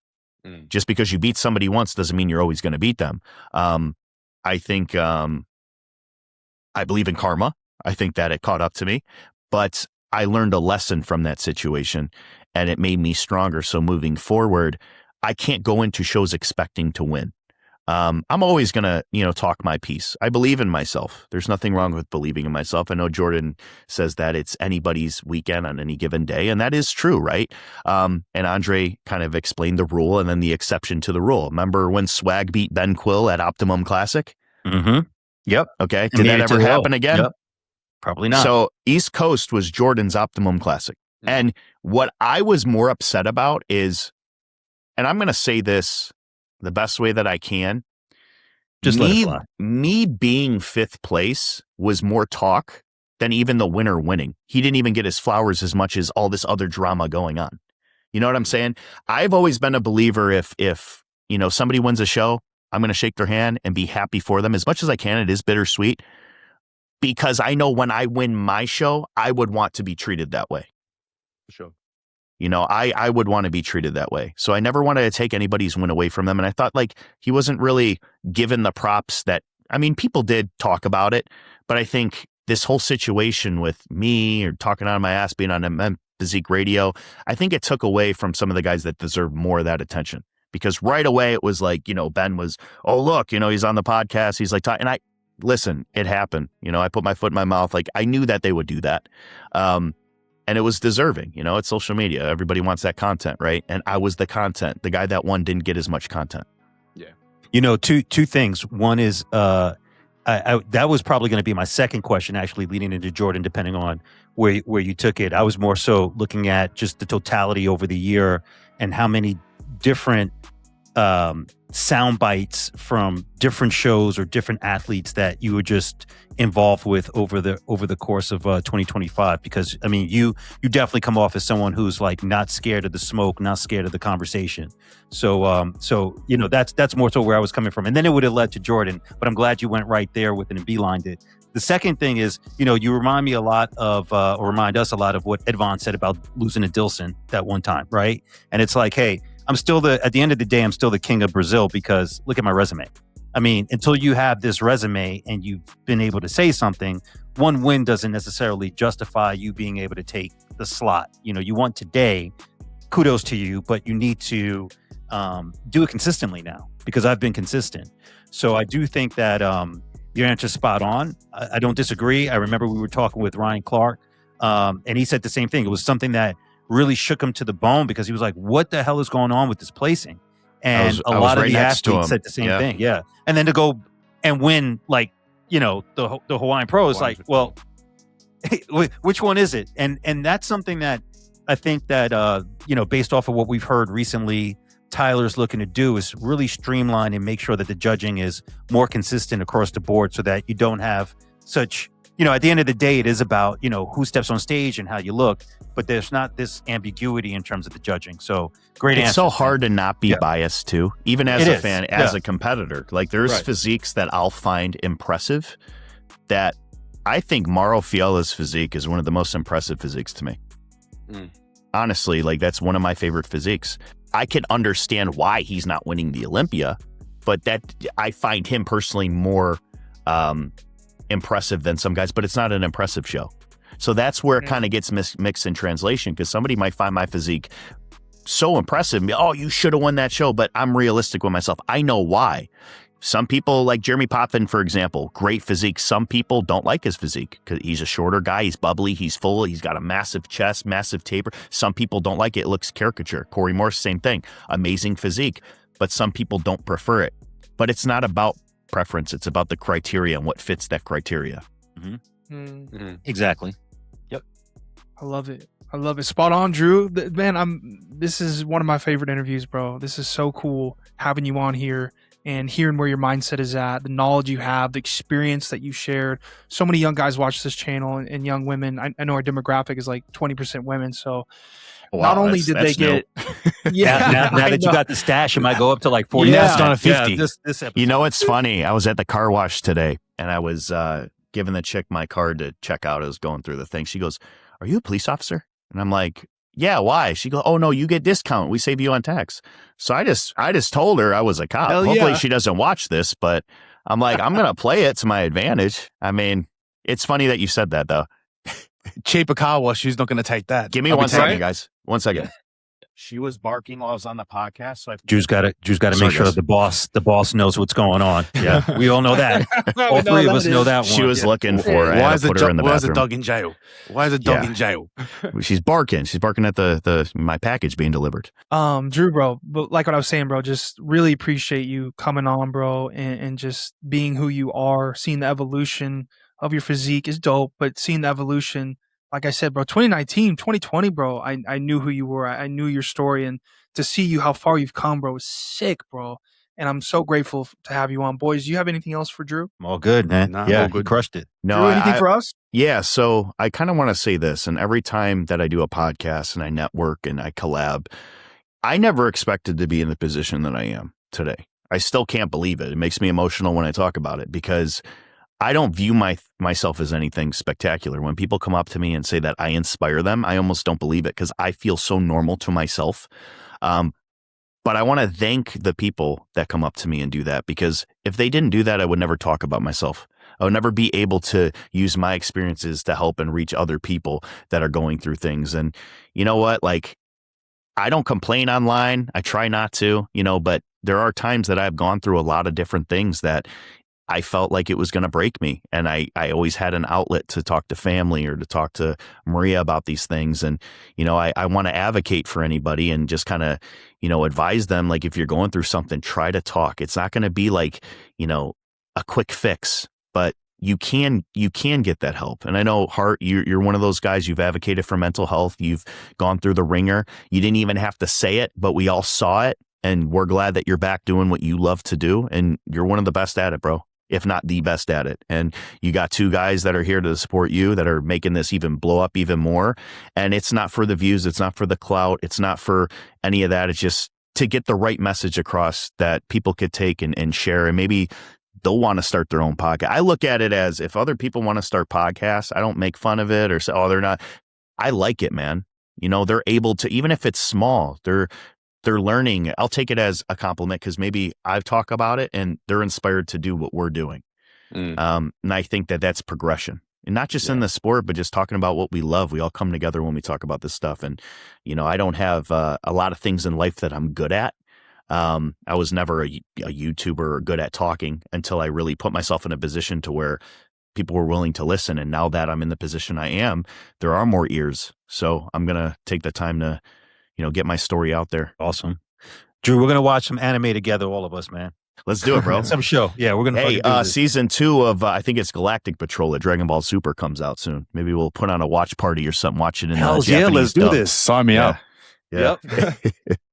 Just because you beat somebody once doesn't mean you're always going to beat them. I think I believe in karma. I think that it caught up to me, but I learned a lesson from that situation, and it made me stronger. So moving forward, I can't go into shows expecting to win. I'm always going to, you know, talk my piece. I believe in myself. There's nothing wrong with believing in myself. I know Jordan says that it's anybody's weekend on any given day, and that is true, right? And Andre kind of explained the rule and then the exception to the rule. Remember when Swag beat Ben Quill at Optimum Classic? Mm-hmm. Yep. Okay. Did that ever happen again? Yep. Probably not. So East Coast was Jordan's Optimum Classic. And what I was more upset about is, and I'm going to say this the best way that I can, just me being 5th place was more talk than even the winner winning. He didn't even get his flowers as much as all this other drama going on. You know what I'm saying? I've always been a believer if you know, somebody wins a show, I'm going to shake their hand and be happy for them as much as I can. It is bittersweet because I know when I win my show, I would want to be treated that way. For sure. You know, I would want to be treated that way. So I never wanted to take anybody's win away from them. And I thought, like, he wasn't really given the props that, I mean, people did talk about it, but I think this whole situation with me or talking out of my ass, being on Physique radio, I think it took away from some of the guys that deserve more of that attention. Because right away it was like, you know, Ben was, oh, look, you know, he's on the podcast. He's like, and listen, it happened. You know, I put my foot in my mouth. Like, I knew that they would do that. And it was deserving. You know, it's social media. Everybody wants that content, right? And I was the content. The guy that won didn't get as much content. Yeah. You know, two things. One is that was probably going to be my second question, actually, leading into Jordan, depending on where you took it. I was more so looking at just the totality over the year and how many different sound bites from different shows or different athletes that you were just involved with over the course of 2025. Because I mean, you definitely come off as someone who's like not scared of the smoke, not scared of the conversation. So you know, that's more so where I was coming from. And then it would have led to Jordan, but I'm glad you went right there with it and beelined it. The second thing is, you know, you remind me a lot of, or remind us a lot of what Edvon said about losing to Dilson that one time, right? And it's like, hey, at the end of the day, I'm still the king of Brazil because look at my resume. I mean, until you have this resume and you've been able to say something, one win doesn't necessarily justify you being able to take the slot. You know, you won today, kudos to you, but you need to do it consistently now because I've been consistent. So I do think that your answer's spot on. I don't disagree. I remember we were talking with Ryan Clark and he said the same thing. It was something that really shook him to the bone because he was like, what the hell is going on with this placing? And a lot of the athletes said the same thing. Yeah. And then to go and win, like, you know, the Hawaiian Pro is like, well, which one is it? And that's something that I think that, you know, based off of what we've heard recently, Tyler's looking to do is really streamline and make sure that the judging is more consistent across the board so that you don't have such, you know, at the end of the day, it is about, you know, who steps on stage and how you look, but there's not this ambiguity in terms of the judging. So great answer. It's so hard to not be biased too, even as a fan, as a competitor. Like there's physiques that I'll find impressive that I think Mauro Fiala's physique is one of the most impressive physiques to me. Honestly, like that's one of my favorite physiques. I can understand why he's not winning the Olympia, but that I find him personally more impressive than some guys, but it's not an impressive show. So that's where it kind of gets mixed in translation, because somebody might find my physique so impressive. Oh, you should have won that show, but I'm realistic with myself. I know why. Some people, like Jeremy Potvin, for example, great physique. Some people don't like his physique because he's a shorter guy. He's bubbly. He's full. He's got a massive chest, massive taper. Some people don't like it. It looks caricature. Corey Morse, same thing. Amazing physique. But some people don't prefer it. But it's not about preference. It's about the criteria and what fits that criteria. Exactly. Yep. I love it. I love it. Spot on, Drew. Man, this is one of my favorite interviews, bro. This is so cool having you on here and hearing where your mindset is at, the knowledge you have, the experience that you shared. So many young guys watch this channel and young women. I know our demographic is like 20% women. So not only did they get, now that you got the stash, it might go up to like 40. Yeah, it's gone to 50. Yeah, this episode. You know, it's funny. I was at the car wash today and I was giving the chick my card to check out. I was going through the thing. She goes, "Are you a police officer?" And I'm like, "Yeah, why?" She goes, "Oh no, you get discount. We save you on tax." So I just told her I was a cop. Hopefully she doesn't watch this, but I'm like, I'm going to play it to my advantage. I mean, it's funny that you said that though. Cheaper car wash, who's not going to take that? Give me 1 second, guys. 1 second. She was barking while I was on the podcast. So Drew's got to make sure that the boss knows what's going on. Yeah, we all know that. All three of us know that one. She was looking for it. Why is the dog in jail? Why is the dog in jail? She's barking. She's barking at my package being delivered. Drew, bro, but like what I was saying, bro, just really appreciate you coming on, bro, and just being who you are. Seeing the evolution of your physique is dope, but seeing the evolution, like I said, bro, 2019, 2020, bro, I knew who you were. I knew your story, and to see you, how far you've come, bro, is sick, bro. And I'm so grateful to have you on. Boys, do you have anything else for Drew? All good, man. Nah, yeah, all good. He crushed it. No, Drew, anything for us? Yeah, so I kind of want to say this, and every time that I do a podcast and I network and I collab, I never expected to be in the position that I am today. I still can't believe it. It makes me emotional when I talk about it because I don't view myself as anything spectacular. When people come up to me and say that I inspire them, I almost don't believe it because I feel so normal to myself. But I want to thank the people that come up to me and do that, because if they didn't do that, I would never talk about myself. I would never be able to use my experiences to help and reach other people that are going through things. And you know what? Like, I don't complain online. I try not to, but there are times that I've gone through a lot of different things that I felt like it was going to break me. And I always had an outlet to talk to family or to talk to Maria about these things. And, I want to advocate for anybody and just kind of, advise them, like, if you're going through something, try to talk. It's not going to be like, a quick fix, but you can get that help. And I know, Hart, you're one of those guys. You've advocated for mental health. You've gone through the ringer. You didn't even have to say it, but we all saw it. And we're glad that you're back doing what you love to do. And you're one of the best at it, bro, if not the best at it. And you got two guys that are here to support you, that are making this even blow up even more. And it's not for the views. It's not for the clout. It's not for any of that. It's just to get the right message across that people could take and share. And maybe they'll want to start their own podcast. I look at it as, if other people want to start podcasts, I don't make fun of it or say, oh, they're not. I like it, man. They're able to, even if it's small, they're learning. I'll take it as a compliment because maybe I've talked about it and they're inspired to do what we're doing. And I think that that's progression, and not just in the sport, but just talking about what we love. We all come together when we talk about this stuff. And, I don't have a lot of things in life that I'm good at. I was never a YouTuber or good at talking until I really put myself in a position to where people were willing to listen. And now that I'm in the position I am, there are more ears. So I'm going to take the time to, get my story out there. Awesome. Drew, we're going to watch some anime together, all of us, man. Let's do it, bro. Some show. Yeah, we're going to Hey, season 2 of, I think it's Galactic Patrol at Dragon Ball Super comes out soon. Maybe we'll put on a watch party or something, watch it in Hells Japanese let's do dub. this. Sign me up. Yeah. Yep.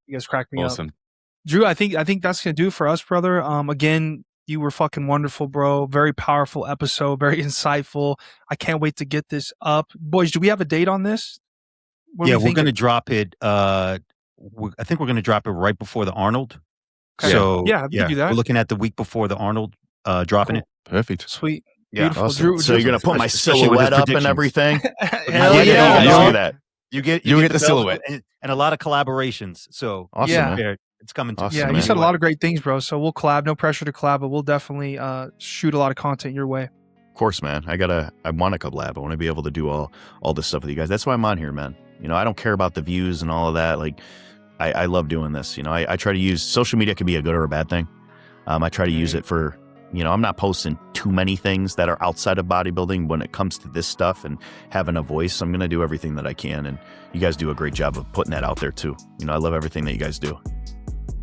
You guys crack me up. Awesome. Drew, I think that's going to do it for us, brother. Again, you were fucking wonderful, bro. Very powerful episode, very insightful. I can't wait to get this up. Boys, do we have a date on this? We're going to drop it. I think we're going to drop it right before the Arnold. Okay. So yeah, we can do that. We're looking at the week before the Arnold, dropping it. Perfect. Sweet. Yeah. Beautiful. Awesome. So you're gonna put my Especially with his silhouette up and predictions. everything. Hell Yeah, yeah, let's dog. do that. You get You'll get the bells silhouette. and a lot of collaborations. So Awesome, Yeah. man. prepared. It's coming to Awesome, Yeah, man. you said a lot of great things, bro. So we'll collab. No pressure to collab, but we'll definitely shoot a lot of content your way. Of course, man. I want to collab. I want to be able to do all this stuff with you guys. That's why I'm on here, man. You know, I don't care about the views and all of that. Like, I love doing this. You know, I try to use social media. Can be a good or a bad thing. I try to use it for, you know, I'm not posting too many things that are outside of bodybuilding. When it comes to this stuff and having a voice, I'm going to do everything that I can. And you guys do a great job of putting that out there too. You know, I love everything that you guys do.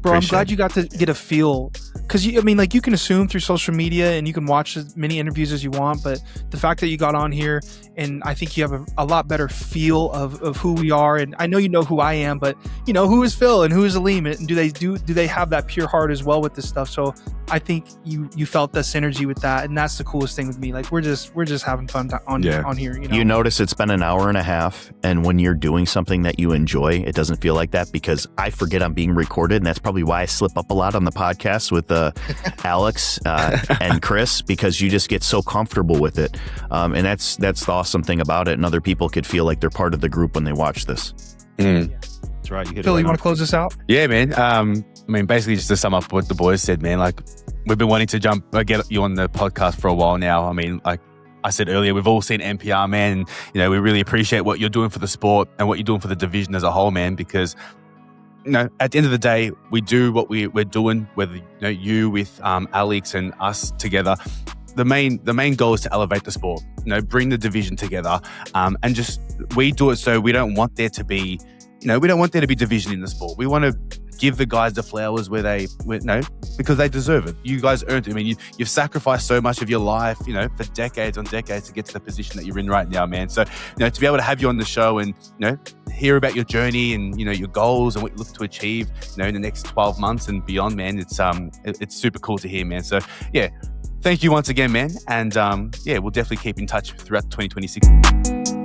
Bro, I'm Appreciate glad it. you got to get a feel, because I mean, like, you can assume through social media and you can watch as many interviews as you want, but the fact that you got on here, and I think you have a lot better feel of who we are, and I know you know who I am, but you know, who is Phil and who is Aleem, and do they have that pure heart as well with this stuff? So I think you felt the synergy with that, and that's the coolest thing with me. Like, we're just having fun on here. You know, You notice it's been an hour and a half, and when you're doing something that you enjoy, it doesn't feel like that, because I forget I'm being recorded, and that's probably why I slip up a lot on the podcast with Alex and Chris, because you just get so comfortable with it, and that's the awesome thing about it. And other people could feel like they're part of the group when they watch this. That's right. You hit it Phil, right you want on. to close this out? Yeah, man. I mean, basically, just to sum up what the boys said, man, like, we've been wanting to get you on the podcast for a while now. I mean, like I said earlier, we've all seen NPR, man. And, you know, we really appreciate what you're doing for the sport and what you're doing for the division as a whole, man, because, you know, at the end of the day, we do what we're doing, whether, you know, you with Alex and us together. The main goal is to elevate the sport, you know, bring the division together, and just, we do it so we don't want there to be, you know, we don't want there to be division in the sport. We want to give the guys the flowers because they deserve it. You guys earned it. I mean, you've sacrificed so much of your life, you know, for decades on decades to get to the position that you're in right now, man. So, you know, to be able to have you on the show and, you know, hear about your journey and, you know, your goals and what you look to achieve, you know, in the next 12 months and beyond, man, it's super cool to hear, man. So, yeah, thank you once again, man. And, yeah, we'll definitely keep in touch throughout 2026.